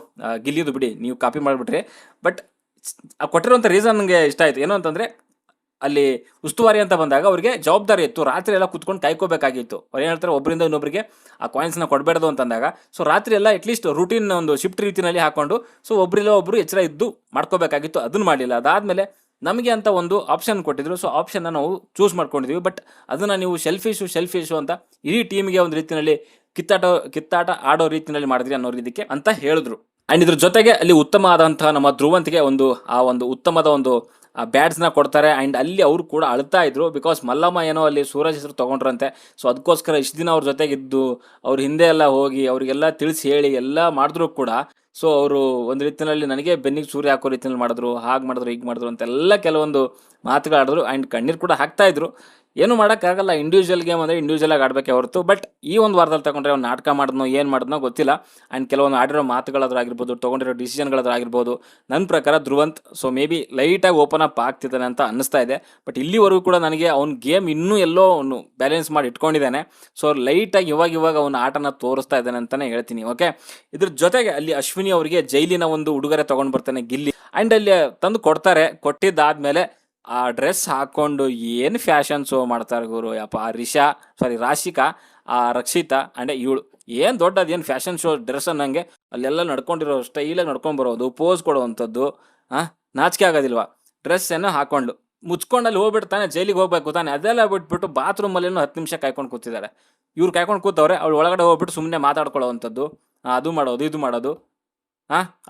ಗಿಲ್ಲಿದು ಬಿಡಿ, ನೀವು ಕಾಪಿ ಮಾಡಿಬಿಟ್ರಿ. ಬಟ್ ಕೊಟ್ಟಿರುವಂಥ ರೀಸನ್ ನನಗೆ ಇಷ್ಟ ಆಯಿತು. ಏನು ಅಂತಂದರೆ ಅಲ್ಲಿ ಉಸ್ತುವಾರಿ ಅಂತ ಬಂದಾಗ ಅವ್ರಿಗೆ ಜವಾಬ್ದಾರಿ ಇತ್ತು, ರಾತ್ರಿ ಎಲ್ಲ ಕುತ್ಕೊಂಡು ಕಾಯ್ಕೋಬೇಕಾಗಿತ್ತು. ಅವ್ರು ಏನು ಹೇಳ್ತಾರೆ, ಒಬ್ಬರಿಂದ ಇನ್ನೊಬ್ಬರಿಗೆ ಆ ಕಾಯಿನ್ಸ್ನ ಕೊಡಬೇಡ್ದು ಅಂತಂದಾಗ ಸೊ ರಾತ್ರಿ ಎಲ್ಲ ಅಟ್ಲೀಸ್ಟ್ ರೂಟೀನ್ ಒಂದು ಶಿಫ್ಟ್ ರೀತಿಯಲ್ಲಿ ಹಾಕೊಂಡು ಸೊ ಒಬ್ಬರಿಲ್ಲ ಒಬ್ಬರು ಎಚ್ಚರ ಇದ್ದು ಮಾಡ್ಕೋಬೇಕಾಗಿತ್ತು. ಅದನ್ನು ಮಾಡಲಿಲ್ಲ. ಅದಾದಮೇಲೆ ನಮಗೆ ಅಂತ ಒಂದು ಆಪ್ಷನ್ ಕೊಟ್ಟಿದ್ರು. ಸೊ ಆಪ್ಷನ್ನ ನಾವು ಚೂಸ್ ಮಾಡ್ಕೊಂಡಿದ್ದೀವಿ. ಬಟ್ ಅದನ್ನು ನೀವು ಶೆಲ್ಫಿಶು ಅಂತ ಇಡೀ ಟೀಮ್ಗೆ ಒಂದು ರೀತಿಯಲ್ಲಿ ಕಿತ್ತಾಟ ಆಡೋ ರೀತಿಯಲ್ಲಿ ಮಾಡಿದ್ರಿ ಅನ್ನೋ ರೀತಿಗೆ ಅಂತ ಹೇಳಿದ್ರು. ಆ್ಯಂಡ್ ಇದ್ರ ಜೊತೆಗೆ ಅಲ್ಲಿ ಉತ್ತಮ ಆದಂತಹ ನಮ್ಮ ಧ್ರುವಂತಿಗೆ ಒಂದು ಉತ್ತಮದ ಒಂದು ಬ್ಯಾಡ್ಸ್ನ ಕೊಡ್ತಾರೆ. ಆ್ಯಂಡ್ ಅಲ್ಲಿ ಅವರು ಕೂಡ ಅಳ್ತಾ ಇದ್ರು, ಬಿಕಾಸ್ ಮಲ್ಲಮ್ಮ ಏನೋ ಅಲ್ಲಿ ಸೂರಜ್ ಹೆಸರು ತೊಗೊಂಡ್ರಂತೆ. ಸೊ ಅದಕ್ಕೋಸ್ಕರ ಇಷ್ಟು ದಿನ ಅವ್ರ ಜೊತೆಗಿದ್ದು ಅವ್ರ ಹಿಂದೆ ಎಲ್ಲ ಹೋಗಿ ಅವರಿಗೆಲ್ಲ ತಿಳಿಸಿ ಹೇಳಿ ಎಲ್ಲ ಮಾಡಿದ್ರು ಕೂಡ ಸೊ ಅವರು ಒಂದು ರೀತಿಯಲ್ಲಿ ನನಗೆ ಬೆನ್ನಿಗೆ ಸೂರ್ಯ ಹಾಕೋ ರೀತಿಯಲ್ಲಿ ಮಾಡಿದ್ರು, ಹಾಗೆ ಮಾಡಿದ್ರು, ಹೀಗೆ ಮಾಡಿದ್ರು ಅಂತೆಲ್ಲ ಕೆಲವೊಂದು ಮಾತುಗಳಾಡಿದ್ರು. ಆ್ಯಂಡ್ ಕಣ್ಣೀರು ಕೂಡ ಹಾಕ್ತಾಯಿದ್ರು. ಏನು ಮಾಡೋಕ್ಕಾಗಲ್ಲ, ಇಂಡಿವಿಜುವಲ್ ಗೇಮ್ ಅಂದರೆ ಇಂಡಿವಿಜುವಲಾಗಿ ಆಡಬೇಕೆ ಹೊರತು. ಬಟ್ ಈ ಒಂದು ವಾರದಲ್ಲಿ ತಗೊಂಡ್ರೆ ಅವ್ನು ನಾಟಕ ಮಾಡಿದ್ನೋ ಏನು ಮಾಡಿದ್ನೋ ಗೊತ್ತಿಲ್ಲ. ಆ್ಯಂಡ್ ಕೆಲವೊಂದು ಆಡಿರೋ ಮಾತುಗಳಾಗಿರ್ಬೋದು, ತೊಗೊಂಡಿರೋ ಡಿಸಿಷನ್ಗಳಾಗಿರ್ಬೋದು, ನನ್ನ ಪ್ರಕಾರ ಧ್ರುವಂತ್ ಸೊ ಮೇ ಬಿ ಲೈಟಾಗಿ ಓಪನ್ ಅಪ್ ಆಗ್ತಿದ್ದಾನೆ ಅಂತ ಅನ್ನಿಸ್ತಾ ಇದೆ. ಬಟ್ ಇಲ್ಲಿವರೆಗೂ ಕೂಡ ನನಗೆ ಅವ್ನ ಗೇಮ್ ಇನ್ನೂ ಎಲ್ಲೋ ಅವನು ಬ್ಯಾಲೆನ್ಸ್ ಮಾಡಿ ಇಟ್ಕೊಂಡಿದ್ದಾನೆ. ಸೊ ಲೈಟಾಗಿ ಇವಾಗ ಅವನ ಆಟನ ತೋರಿಸ್ತಾ ಇದ್ದಾನೆ ಅಂತಲೇ ಹೇಳ್ತೀನಿ. ಓಕೆ, ಇದ್ರ ಜೊತೆಗೆ ಅಲ್ಲಿ ಅಶ್ವಿನಿ ಅವರಿಗೆ ಜೈಲಿನ ಒಂದು ಉಡುಗೊರೆ ತೊಗೊಂಡು ಬರ್ತಾನೆ ಗಿಲ್ಲಿ. ಆ್ಯಂಡ್ ಅಲ್ಲಿ ತಂದು ಕೊಡ್ತಾರೆ. ಕೊಟ್ಟಿದ್ದಾದ್ಮೇಲೆ ಆ ಡ್ರೆಸ್ ಹಾಕ್ಕೊಂಡು ಏನು ಫ್ಯಾಷನ್ ಶೋ ಮಾಡ್ತಾರೆ ಗುರು ಯಪ್ಪ. ರಾಶಿಕಾ, ಆ ರಕ್ಷಿತಾ ಆ್ಯಂಡ್ ಇವಳು ಏನು ದೊಡ್ಡದು ಏನು ಫ್ಯಾಷನ್ ಶೋ ಡ್ರೆಸ್ ಅನ್ನಂಗೆ ಅಲ್ಲೆಲ್ಲ ನಡ್ಕೊಂಡಿರೋ ಸ್ಟೈಲಾಗಿ ನಡ್ಕೊಂಡು ಬರೋದು, ಪೋಸ್ ಕೊಡುವಂಥದ್ದು. ನಾಚಿಕೆ ಆಗೋದಿಲ್ವಾ? ಡ್ರೆಸ್ ಏನೋ ಹಾಕ್ಕೊಂಡು ಮುಚ್ಕೊಂಡು ಅಲ್ಲಿ ಹೋಗ್ಬಿಡ್ತಾನೆ, ಜೈಲಿಗೆ ಹೋಗ್ಬೇಕು ತಾನೆ. ಅದೆಲ್ಲ ಬಿಟ್ಬಿಟ್ಟು ಬಾತ್ರೂಮಲ್ಲಿ 10 ನಿಮಿಷ ಕಾಯ್ಕೊಂಡು ಕೂತಿದ್ದಾರೆ. ಇವ್ರು ಕಾಯ್ಕೊಂಡು ಕೂತವ್ರೆ, ಅವಳು ಒಳಗಡೆ ಹೋಗ್ಬಿಟ್ಟು ಸುಮ್ಮನೆ ಮಾತಾಡ್ಕೊಳ್ಳೋವಂಥದ್ದು, ಅದು ಮಾಡೋದು ಇದು ಮಾಡೋದು.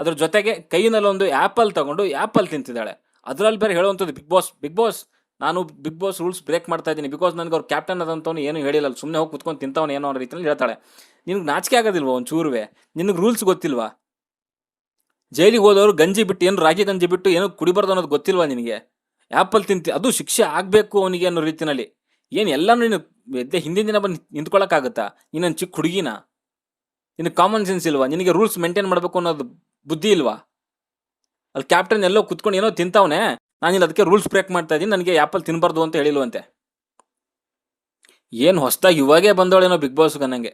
ಅದ್ರ ಜೊತೆಗೆ ಕೈನಲ್ಲೊಂದು ಆ್ಯಪಲ್ ತೊಗೊಂಡು ಆ್ಯಪಲ್ ತಿಂತಿದ್ದಾಳೆ. ಅದರಲ್ಲಿ ಬೇರೆ ಹೇಳುವಂಥದ್ದು ಬಿಗ್ ಬಾಸ್ ನಾನು ಬಿಗ್ ಬಾಸ್ ರೂಲ್ಸ್ ಬ್ರೇಕ್ ಮಾಡ್ತಾ ಇದ್ದೀನಿ, ಬಿಕಾಸ್ ನನಗೆ ಅವ್ರು ಕ್ಯಾಪ್ಟನ್ ಅದಂತವನು ಏನು ಹೇಳಿಲ್ಲ, ಸುಮ್ಮನೆ ಹೋಗಿ ಕುತ್ಕೊಂಡು ತಿಂತವನು ಏನೋ ಅನ್ನೋ ರೀತಿಯಲ್ಲಿ ಹೇಳ್ತಾಳೆ. ನಿನಗೆ ನಾಚಿಕೆ ಆಗೋದಿಲ್ವ ಒಂದು ಚೂರುವೆ? ನಿನಗೆ ರೂಲ್ಸ್ ಗೊತ್ತಿಲ್ವಾ? ಜೈಲಿಗೆ ಹೋದವರು ಗಂಜಿ ಬಿಟ್ಟು ಏನು ರಾಗಿ ಗಂಜಿ ಬಿಟ್ಟು ಏನು ಕುಡಿಬಾರ್ದು ಅನ್ನೋದು ಗೊತ್ತಿಲ್ವಾ ನಿನಗೆ? ಆ್ಯಪಲ್ ಅದು ಶಿಕ್ಷೆ ಆಗಬೇಕು ಅವನಿಗೆ ಅನ್ನೋ ರೀತಿಯಲ್ಲಿ. ಏನು ಎಲ್ಲನೂ ನೀನು ಹಿಂದಿನ ದಿನ ಬಂದು ನಿಂತ್ಕೊಳ್ಳೋಕ್ಕಾಗುತ್ತಾ? ನೀನು ಚಿಕ್ಕ ಹುಡುಗಿನ? ನಿನಗೆ ಕಾಮನ್ ಸೆನ್ಸ್ ಇಲ್ವಾ? ನಿನಗೆ ರೂಲ್ಸ್ ಮೇಂಟೈನ್ ಮಾಡಬೇಕು ಅನ್ನೋದು ಬುದ್ಧಿ ಇಲ್ವಾ? ಅಲ್ಲಿ ಕ್ಯಾಪ್ಟನ್ ಎಲ್ಲೋ ಕುತ್ಕೊಂಡು ಏನೋ ತಿಂತವನೆ, ನಾನಿಲ್ಲಿ ಅದಕ್ಕೆ ರೂಲ್ಸ್ ಬ್ರೇಕ್ ಮಾಡ್ತಾ ಇದ್ದೀನಿ, ನನಗೆ ಆ್ಯಪಲ್ ತಿನ್ನಬಾರ್ದು ಅಂತ ಹೇಳಿಲ್ವಂತೆ. ಏನು ಹೊಸದಾಗಿ ಇವಾಗೇ ಬಂದವಳೇನೋ ಬಿಗ್ ಬಾಸ್ಗೆ ಅನ್ನಂಗೆ.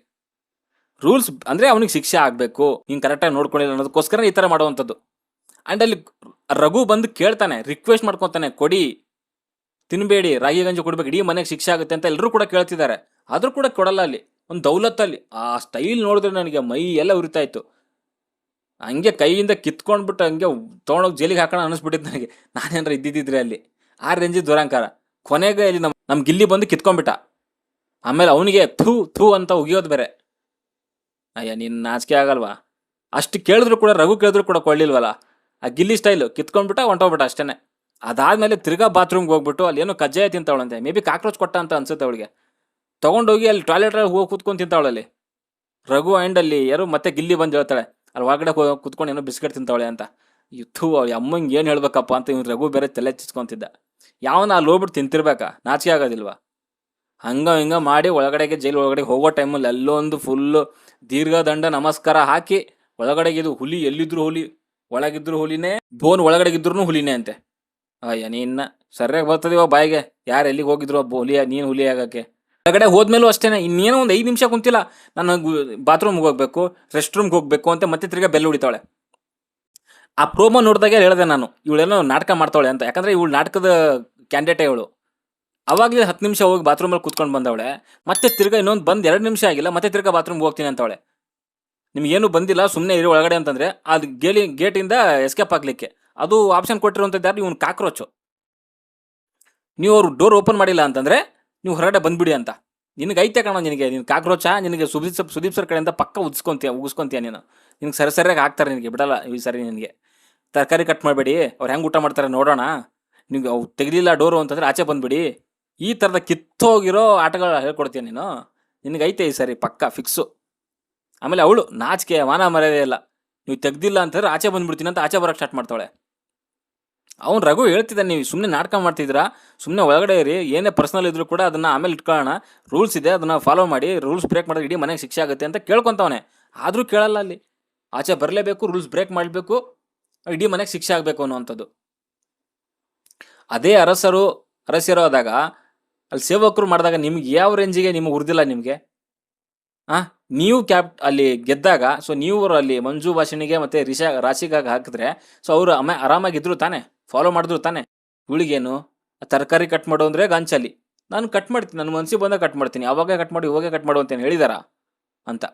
ರೂಲ್ಸ್ ಅಂದರೆ ಅವನಿಗೆ ಶಿಕ್ಷೆ ಆಗಬೇಕು, ಹಿಂಗೆ ಕರೆಕ್ಟಾಗಿ ನೋಡ್ಕೊಂಡಿಲ್ಲ ಅನ್ನೋದಕ್ಕೋಸ್ಕರ ಈ ಥರ ಮಾಡುವಂಥದ್ದು. ಆ್ಯಂಡ್ ಅಲ್ಲಿ ರಘು ಬಂದು ಕೇಳ್ತಾನೆ, ರಿಕ್ವೆಸ್ಟ್ ಮಾಡ್ಕೊತಾನೆ, ಕೊಡಿ, ತಿನ್ನಬೇಡಿ, ರಾಗಿ ಗಂಜಿ ಕೊಡ್ಬೇಕು, ಇಡೀ ಮನೆಗೆ ಶಿಕ್ಷೆ ಆಗುತ್ತೆ ಅಂತ ಎಲ್ಲರೂ ಕೂಡ ಕೇಳ್ತಿದ್ದಾರೆ. ಆದರೂ ಕೂಡ ಕೊಡಲ್ಲ. ಅಲ್ಲಿ ಒಂದು ದೌಲತ್ತಲ್ಲಿ ಆ ಸ್ಟೈಲ್ ನೋಡಿದ್ರೆ ನನಗೆ ಮೈ ಎಲ್ಲ ಉರಿತಾ ಇತ್ತು. ಹಂಗೆ ಕೈಯಿಂದ ಕಿತ್ಕೊಂಡ್ಬಿಟ್ಟು ಹಂಗೆ ತೊಗೊಂಡೋಗಿ ಜೈಲಿಗೆ ಹಾಕೋಣ ಅನ್ನಿಸ್ಬಿಟ್ಟಿದ್ದು ನನಗೆ. ನಾನೇನಾರ ಇದ್ದಿದ್ದಿದ್ರೆ ಅಲ್ಲಿ ಆ ರೇಂಜಿಗೆ ದುರಂಕಾರ. ಕೊನೆಗೆ ಇಲ್ಲಿ ನಮ್ಮ ಗಿಲ್ಲಿ ಬಂದು ಕಿತ್ಕೊಂಡ್ಬಿಟ್ಟ. ಆಮೇಲೆ ಅವನಿಗೆ ಥೂ ಅಂತ ಉಗಿಯೋದು ಬೇರೆ. ಅಯ್ಯ, ನೀನು ನಾಚಿಕೆ ಆಗಲ್ವಾ? ಅಷ್ಟು ಕೇಳಿದ್ರು ಕೂಡ, ರಘು ಕೇಳಿದ್ರು ಕೂಡ ಕೊಡ್ಲಿಲ್ವಲ್ಲ. ಆ ಗಿಲ್ಲಿ ಸ್ಟೈಲು ಕಿತ್ಕೊಂಡ್ಬಿಟ್ಟ, ಹೊಂಟೋಗ್ಬಿಟ್ಟ ಅಷ್ಟೇ. ಅದಾದಮೇಲೆ ತಿರ್ಗಾ ಬಾತ್ರೂಮ್ಗೆ ಹೋಗ್ಬಿಟ್ಟು ಅಲ್ಲಿ ಏನೋ ಕಜ್ಜಾಯ ತಿಂತಾವಳಂತೆ, ಮೇ ಬಿ ಕಾಕ್ರೋಚ್ ಕೊಟ್ಟ ಅಂತ ಅನ್ಸುತ್ತೆ ಅವಳಿಗೆ. ತೊಗೊಂಡೋಗಿ ಅಲ್ಲಿ ಟಾಯ್ಲೆಟ್ರಲ್ಲಿ ಹೋಗಿ ಕೂತ್ಕೊಂಡು ತಿಂತಾವಳಲ್ಲಿ ರಘು. ಆ್ಯಂಡ್ ಅಲ್ಲಿ ಯಾರು ಮತ್ತೆ ಗಿಲ್ಲಿ ಬಂದು ಹೇಳ್ತಾಳೆ, ಅಲ್ಲಿ ಒಳಗಡೆ ಕುತ್ಕೊಂಡು ಏನೋ ಬಿಸ್ಕೆಟ್ ತಿಂತಾವಳೆ ಅಂತ. ಅವಳು ಅಮ್ಮಂಗೆ ಏನು ಹೇಳ್ಬೇಕಪ್ಪ ಅಂತ ಇವ್ನು ರಘು ಬೇರೆ ತಲೆ ಚಿಚ್ಕೊಂತಿದ್ದ. ಯಾವನ ಅಲ್ಲಿ ಹೋಗ್ಬಿಟ್ಟು ತಿಂತಿರ್ಬೇಕಾ? ನಾಚಿಕೆ ಆಗೋದಿಲ್ವಾ? ಹಿಂಗ ಮಾಡಿ ಜೈಲು ಒಳಗಡೆ ಹೋಗೋ ಟೈಮಲ್ಲಿ ಅಲ್ಲೊಂದು ಫುಲ್ಲು ದೀರ್ಘದಂಡ ನಮಸ್ಕಾರ ಹಾಕಿ ಒಳಗಡೆಗಿದ್ದು ಹುಲಿ, ಎಲ್ಲಿದ್ರು ಹುಲಿ, ಒಳಗಿದ್ರು ಹುಲಿನೇ, ಬೋನ್ ಒಳಗಡೆಗಿದ್ರು ಹುಲಿನೇ ಅಂತೆ. ಅಯ್ಯ, ನೀನ್ನ ಸರಿಯಾಗಿ ಬರ್ತದಿವ ಬಾಯಿಗೆ. ಯಾರು ಎಲ್ಲಿಗೆ ಹೋಗಿದ್ರು ನೀನು ಹುಲಿ ಆಗಕ್ಕೆ. ಹೊರಗಡೆ ಹೋದ್ಮೇಲೂ ಅಷ್ಟೇ, ಇನ್ನೇನೋ ಒಂದು 5 ನಿಮಿಷ ಕುಂತಿಲ್ಲ, ನಾನು ಬಾತ್ರೂಮ್ಗೆ ಹೋಗ್ಬೇಕು, ರೆಸ್ಟ್ ರೂಮ್ಗೆ ಹೋಗ್ಬೇಕು ಅಂತ ಮತ್ತೆ ತಿರ್ಗಾ ಬೆಲ್ಲ ಹೊಡಿತಾಳೆ. ಆ ಪ್ರೋಮೋ ನೋಡಿದಾಗೆ ಹೇಳಿದೆ ನಾನು, ಇವಳೇನೋ ನಾಟಕ ಮಾಡ್ತಾವಳೆ ಅಂತ. ಯಾಕಂದರೆ ಇವಳು ನಾಟಕದ ಕ್ಯಾಂಡಿಡೇಟೇ ಇವಳು. ಅವಾಗಲೇ 10 ನಿಮಿಷ ಹೋಗಿ ಬಾತ್ರೂಮಲ್ಲಿ ಕೂತ್ಕೊಂಡು ಬಂದವಳೆ, ಮತ್ತೆ ತಿರ್ಗಾ ಇನ್ನೊಂದು ಬಂದು 2 ನಿಮಿಷ ಆಗಿಲ್ಲ, ಮತ್ತೆ ತಿರ್ಗಾ ಬಾತ್ರೂಮ್ಗೆ ಹೋಗ್ತೀನಿ ಅಂತವಳೆ. ನಿಮಗೇನು ಬಂದಿಲ್ಲ, ಸುಮ್ಮನೆ ಇರೋ ಒಳಗಡೆ ಅಂತಂದರೆ ಅದು ಗೇಟಿಂದ ಎಸ್ಕೇಪ್ ಆಗಲಿಕ್ಕೆ ಅದು ಆಪ್ಷನ್ ಕೊಟ್ಟಿರುವಂಥದ್ದು ಯಾರು? ಇವನು ಕಾಕ್ರೋಚು. ನೀವು ಅವ್ರು ಡೋರ್ ಓಪನ್ ಮಾಡಿಲ್ಲ ಅಂತಂದರೆ ನೀವು ಹೊರಗಡೆ ಬಂದ್ಬಿಡಿ ಅಂತ. ನಿನಗೆ ಐತೆ ಕಾಣೋ, ನೀನು ಕಾಕ್ರೋಚ, ನಿನಗೆ ಸುದೀಪ್ ಸರ್ ಕಡೆಯಿಂದ ಪಕ್ಕ ಉಗಿಸ್ಕೊಂತೀಯ ನೀನು. ನಿನಗೆ ಸರಿಯಾಗಿ ಹಾಕ್ತಾರೆ, ನಿನಗೆ ಬಿಡಲ್ಲ ಈ ಸರಿ. ನಿನಗೆ ತರಕಾರಿ ಕಟ್ ಮಾಡಬೇಡಿ, ಅವ್ರು ಹೆಂಗೆ ಊಟ ಮಾಡ್ತಾರೆ ನೋಡೋಣ, ನಿಮ್ಗೆ ಅವು ತೆಗಲಿಲ್ಲ ಡೋರು ಅಂತಂದರೆ ಆಚೆ ಬಂದುಬಿಡಿ. ಈ ಥರದ ಕಿತ್ತೋಗಿರೋ ಆಟಗಳು ಹೇಳ್ಕೊಡ್ತೀಯ ನೀನು. ನಿನಗೈತೆ ಈ ಸರಿ ಪಕ್ಕ ಫಿಕ್ಸು. ಆಮೇಲೆ ಅವಳು ನಾಚಿಕೆ ಮಾನ ಮರ್ಯಾದೆ ಇಲ್ಲ, ನೀವು ತೆಗ್ದಿಲ್ಲ ಅಂತಂದ್ರೆ ಆಚೆ ಬಂದ್ಬಿಡ್ತೀನಿ ಅಂತ ಆಚೆ ಬರೋಕ್ಕೆ ಸ್ಟಾರ್ಟ್ ಮಾಡ್ತಾಳೆ. ಅವ್ನು ರಘು ಹೇಳ್ತಿದ್ದಾನೆ, ನೀವು ಸುಮ್ಮನೆ ನಾಟಕ ಮಾಡ್ತಿದ್ದೀರಾ, ಸುಮ್ಮನೆ ಒಳಗಡೆ ಇರಿ, ಏನೇ ಪರ್ಸನಲ್ ಇದ್ರೂ ಕೂಡ ಅದನ್ನು ಆಮೇಲೆ ಇಟ್ಕೊಳ್ಳೋಣ, ರೂಲ್ಸ್ ಇದೆ ಅದನ್ನು ಫಾಲೋ ಮಾಡಿ, ರೂಲ್ಸ್ ಬ್ರೇಕ್ ಮಾಡಿದ್ರೆ ಇಡೀ ಮನೆಗೆ ಶಿಕ್ಷೆ ಆಗುತ್ತೆ ಅಂತ ಕೇಳ್ಕೊತಾವನೆ. ಆದರೂ ಕೇಳಲ್ಲ, ಅಲ್ಲಿ ಆಚೆ ಬರಲೇಬೇಕು, ರೂಲ್ಸ್ ಬ್ರೇಕ್ ಮಾಡಬೇಕು, ಇಡೀ ಮನೆಗೆ ಶಿಕ್ಷೆ ಆಗಬೇಕು ಅನ್ನುವಂಥದ್ದು. ಅದೇ ಅರಸರು ಆದಾಗ ಅಲ್ಲಿ ಸೇವಕರು ಮಾಡಿದಾಗ ನಿಮ್ಗೆ ಯಾವ ರೇಂಜಿಗೆ ನಿಮಗೆ ಉರ್ದಿಲ್ಲ ನಿಮಗೆ? ನೀವು ಅಲ್ಲಿ ಗೆದ್ದಾಗ, ಸೊ ನೀವು ಅಲ್ಲಿ ಮಂಜು ಭಾಷಣಿಗೆ ಮತ್ತೆ ರಾಶಿಗಾಗಿ ಹಾಕಿದ್ರೆ, ಸೊ ಅವರು ಆರಾಮಾಗಿದ್ರು ತಾನೆ, ಫಾಲೋ ಮಾಡಿದ್ರು ತಾನೆ. ಇವಳಿಗೇನು ತರಕಾರಿ ಕಟ್ ಮಾಡು ಅಂದರೆ ಗಂಚಲಿ, ನಾನು ಕಟ್ ಮಾಡ್ತೀನಿ, ನನ್ನ ಮನಸ್ಸಿಗೆ ಬಂದಾಗ ಕಟ್ ಮಾಡ್ತೀನಿ, ಅವಾಗ ಕಟ್ ಮಾಡಿ ಇವಾಗೆ ಕಟ್ ಮಾಡು ಅಂತೇನು ಹೇಳಿದಾರ ಅಂತ.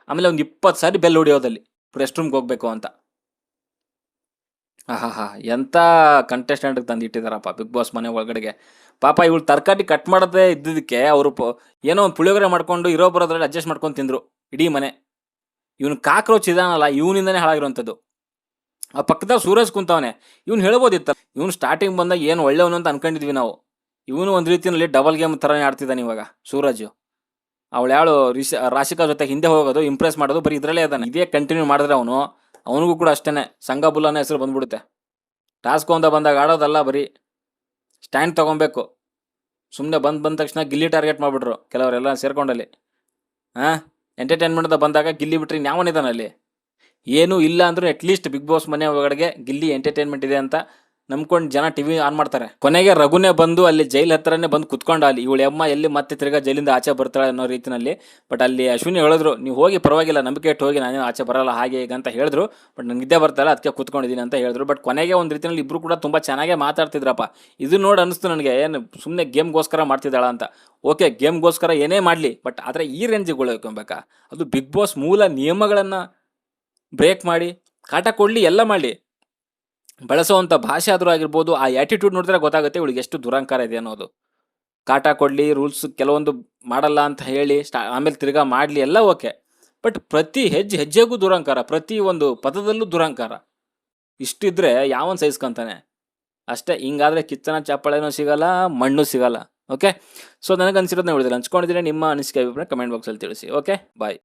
ಆಮೇಲೆ ಒಂದು 20 ಸಾರಿ ಬೆಲ್ ಹೊಡಿಯೋದಲ್ಲಿ ರೆಸ್ಟ್ ರೂಮ್ಗೆ ಹೋಗ್ಬೇಕು ಅಂತ. ಎಂಥ ಕಂಟೆಸ್ಟೆಂಟ್ಗೆ ತಂದಿಟ್ಟಿದ್ದಾರಪ್ಪ ಬಿಗ್ ಬಾಸ್ ಮನೆ ಒಳಗಡೆಗೆ. ಪಾಪ ಇವಳು ತರಕಾರಿ ಕಟ್ ಮಾಡದೇ ಇದ್ದಿದ್ದಕ್ಕೆ ಅವರು ಏನೋ ಒಂದು ಪುಳಿಯೋಗರೆ ಮಾಡ್ಕೊಂಡು ಇರೋ ಬರೋದ್ರಲ್ಲಿ ಅಡ್ಜಸ್ಟ್ ಮಾಡ್ಕೊಂಡು ತಿಂದರು ಇಡೀ ಮನೆ. ಇವನು ಕಾಕ್ರೋಚ್ ಇದಾನಲ್ಲ, ಇವನಿಂದನೇ ಹಾಳಾಗಿರೋಂಥದ್ದು. ಆ ಪಕ್ಕದಾಗ ಸೂರಜ್ ಕುಂತವನೆ, ಇವ್ನು ಹೇಳ್ಬೋದಿತ್ತ, ಇವನು ಸ್ಟಾರ್ಟಿಂಗ್ ಬಂದಾಗ ಏನು ಒಳ್ಳೆಯವನು ಅಂತ ಅನ್ಕೊಂಡಿದ್ವಿ ನಾವು. ಇವನು ಒಂದು ರೀತಿಯಲ್ಲಿ ಡಬಲ್ ಗೇಮ್ ಥರನೇ ಆಡ್ತಿದ್ದಾನೆ ಇವಾಗ ಸೂರಜ್. ಅವಳು ಯಾಳು ರಾಶಿಕಾ ಜೊತೆ ಹಿಂದೆ ಹೋಗೋದು, ಇಂಪ್ರೆಸ್ ಮಾಡೋದು, ಬರೀ ಇದರಲ್ಲೇ ಇದ್ದಾನೆ. ಇದೇ ಕಂಟಿನ್ಯೂ ಮಾಡಿದ್ರೆ ಅವನಿಗೂ ಕೂಡ ಅಷ್ಟೇ ಸಂಘಬುಲ್ಲನ ಹೆಸರು ಬಂದ್ಬಿಡುತ್ತೆ. ಟಾಸ್ಕ್ ಅಂತ ಬಂದಾಗ ಆಡೋದಲ್ಲ, ಬರೀ ಸ್ಟ್ಯಾಂಡ್ ತೊಗೊಬೇಕು. ಸುಮ್ಮನೆ ಬಂದ ತಕ್ಷಣ ಗಿಲ್ಲಿ ಟಾರ್ಗೆಟ್ ಮಾಡಿಬಿಟ್ರು ಕೆಲವರೆಲ್ಲ ಸೇರ್ಕೊಂಡಲ್ಲಿ. ಎಂಟರ್ಟೈನ್ಮೆಂಟ್ ಬಂದಾಗ ಗಿಲ್ಲಿ ಬಿಟ್ರೆ ಯಾವನಿದಾನಲ್ಲಿ? ಏನೂ ಇಲ್ಲ ಅಂದ್ರೂ ಅಟ್ಲೀಸ್ಟ್ ಬಿಗ್ ಬಾಸ್ ಮನೆ ಒಳಗಡೆ ಗಿಲ್ಲಿ ಎಂಟರ್ಟೈನ್ಮೆಂಟ್ ಇದೆ ಅಂತ ನಂಬ್ಕೊಂಡು ಜನ ಟಿವಿ ಆನ್ ಮಾಡ್ತಾರೆ. ಕೊನೆಗೆ ರಘುನೇ ಬಂದು ಅಲ್ಲಿ ಜೈಲ್ ಹತ್ರನೇ ಬಂದು ಕುತ್ಕೊಂಡ, ಅಲ್ಲಿ ಇವಳು ಅಮ್ಮ ಎಲ್ಲಿ ಮತ್ತೆ ತಿರ್ಗಾ ಜೈಲಿಂದ ಆಚೆ ಬರ್ತಾಳೆ ಅನ್ನೋ ರೀತಿನಲ್ಲಿ. ಬಟ್ ಅಲ್ಲಿ ಅಶ್ವಿನಿ ಹೇಳಿದ್ರು, ನೀವು ಹೋಗಿ ಪರವಾಗಿಲ್ಲ, ನಂಬಿಕೆ ಇಟ್ಟು ಹೋಗಿ, ನಾನೇನು ಆಚೆ ಬರಲ್ಲ ಹಾಗೆ ಈಗ ಅಂತ ಹೇಳಿದ್ರು. ಬಟ್ ನನಗೆ ನಿದ್ದೆ ಬರ್ತಾಯಿಲ್ಲ, ಅದಕ್ಕೆ ಕುತ್ಕೊಂಡಿದ್ದೀನಿ ಅಂತ ಹೇಳಿದ್ರು. ಬಟ್ ಕೊನೆಗೆ ಒಂದು ರೀತಿಯಲ್ಲಿ ಇಬ್ಬರು ಕೂಡ ತುಂಬ ಚೆನ್ನಾಗೇ ಮಾತಾಡ್ತಿದ್ರಪ್ಪ. ಇದು ನೋಡಿ ಅನಿಸ್ತು ನನಗೆ, ಏನು ಸುಮ್ಮನೆ ಗೇಮ್ಗೋಸ್ಕರ ಮಾಡ್ತಿದ್ದಾಳ ಅಂತ. ಓಕೆ, ಗೇಮ್ಗೋಸ್ಕರ ಏನೇ ಮಾಡಲಿ, ಬಟ್ ಆದರೆ ಈ ರೇಂಜಿಗೆ ಉಳ್ಕೊಬೇಕಾ? ಅದು ಬಿಗ್ ಬಾಸ್ ಮೂಲ ನಿಯಮಗಳನ್ನು ಬ್ರೇಕ್ ಮಾಡಿ ಕಾಟ ಕೊಡಲಿ, ಎಲ್ಲ ಮಾಡಲಿ, ಬಳಸೋವಂಥ ಭಾಷೆ ಆದರೂ ಆಗಿರ್ಬೋದು, ಆ ಆ್ಯಟಿಟ್ಯೂಡ್ ನೋಡಿದ್ರೆ ಗೊತ್ತಾಗುತ್ತೆ ಇವಳಿಗೆ ಎಷ್ಟು ದುರಂಕಾರ ಇದೆ ಅನ್ನೋದು. ಕಾಟ ಕೊಡಲಿ, ರೂಲ್ಸ್ ಕೆಲವೊಂದು ಮಾಡಲ್ಲ ಅಂತ ಹೇಳಿ ಆಮೇಲೆ ತಿರ್ಗಾ ಮಾಡಲಿ, ಎಲ್ಲ ಓಕೆ. ಬಟ್ ಪ್ರತಿ ಹೆಜ್ಜೆಗೂ ದುರಂಕಾರ, ಪ್ರತಿ ಒಂದು ಪದದಲ್ಲೂ ದುರಂಕಾರ. ಇಷ್ಟಿದ್ರೆ ಯಾವನ್ ಸಹಿಸ್ಕೊಂತಾನೆ? ಅಷ್ಟೇ. ಹಿಂಗಾದರೆ ಕಿಚ್ಚನ ಚಪ್ಪಾಳೆನೂ ಸಿಗಲ್ಲ, ಮಣ್ಣು ಸಿಗಲ್ಲ. ಓಕೆ, ಸೊ ನನಗನ್ಸಿರೋದನ್ನ ಹೇಳಿದ್ರೆ ಹಂಚ್ಕೊಂಡಿದ್ದೀನಿ. ನಿಮ್ಮ ಅನಿಸಿಕೆ ಅಭಿಪ್ರಾಯ ಕಮೆಂಟ್ ಬಾಕ್ಸಲ್ಲಿ ತಿಳಿಸಿ. ಓಕೆ, ಬಾಯ್.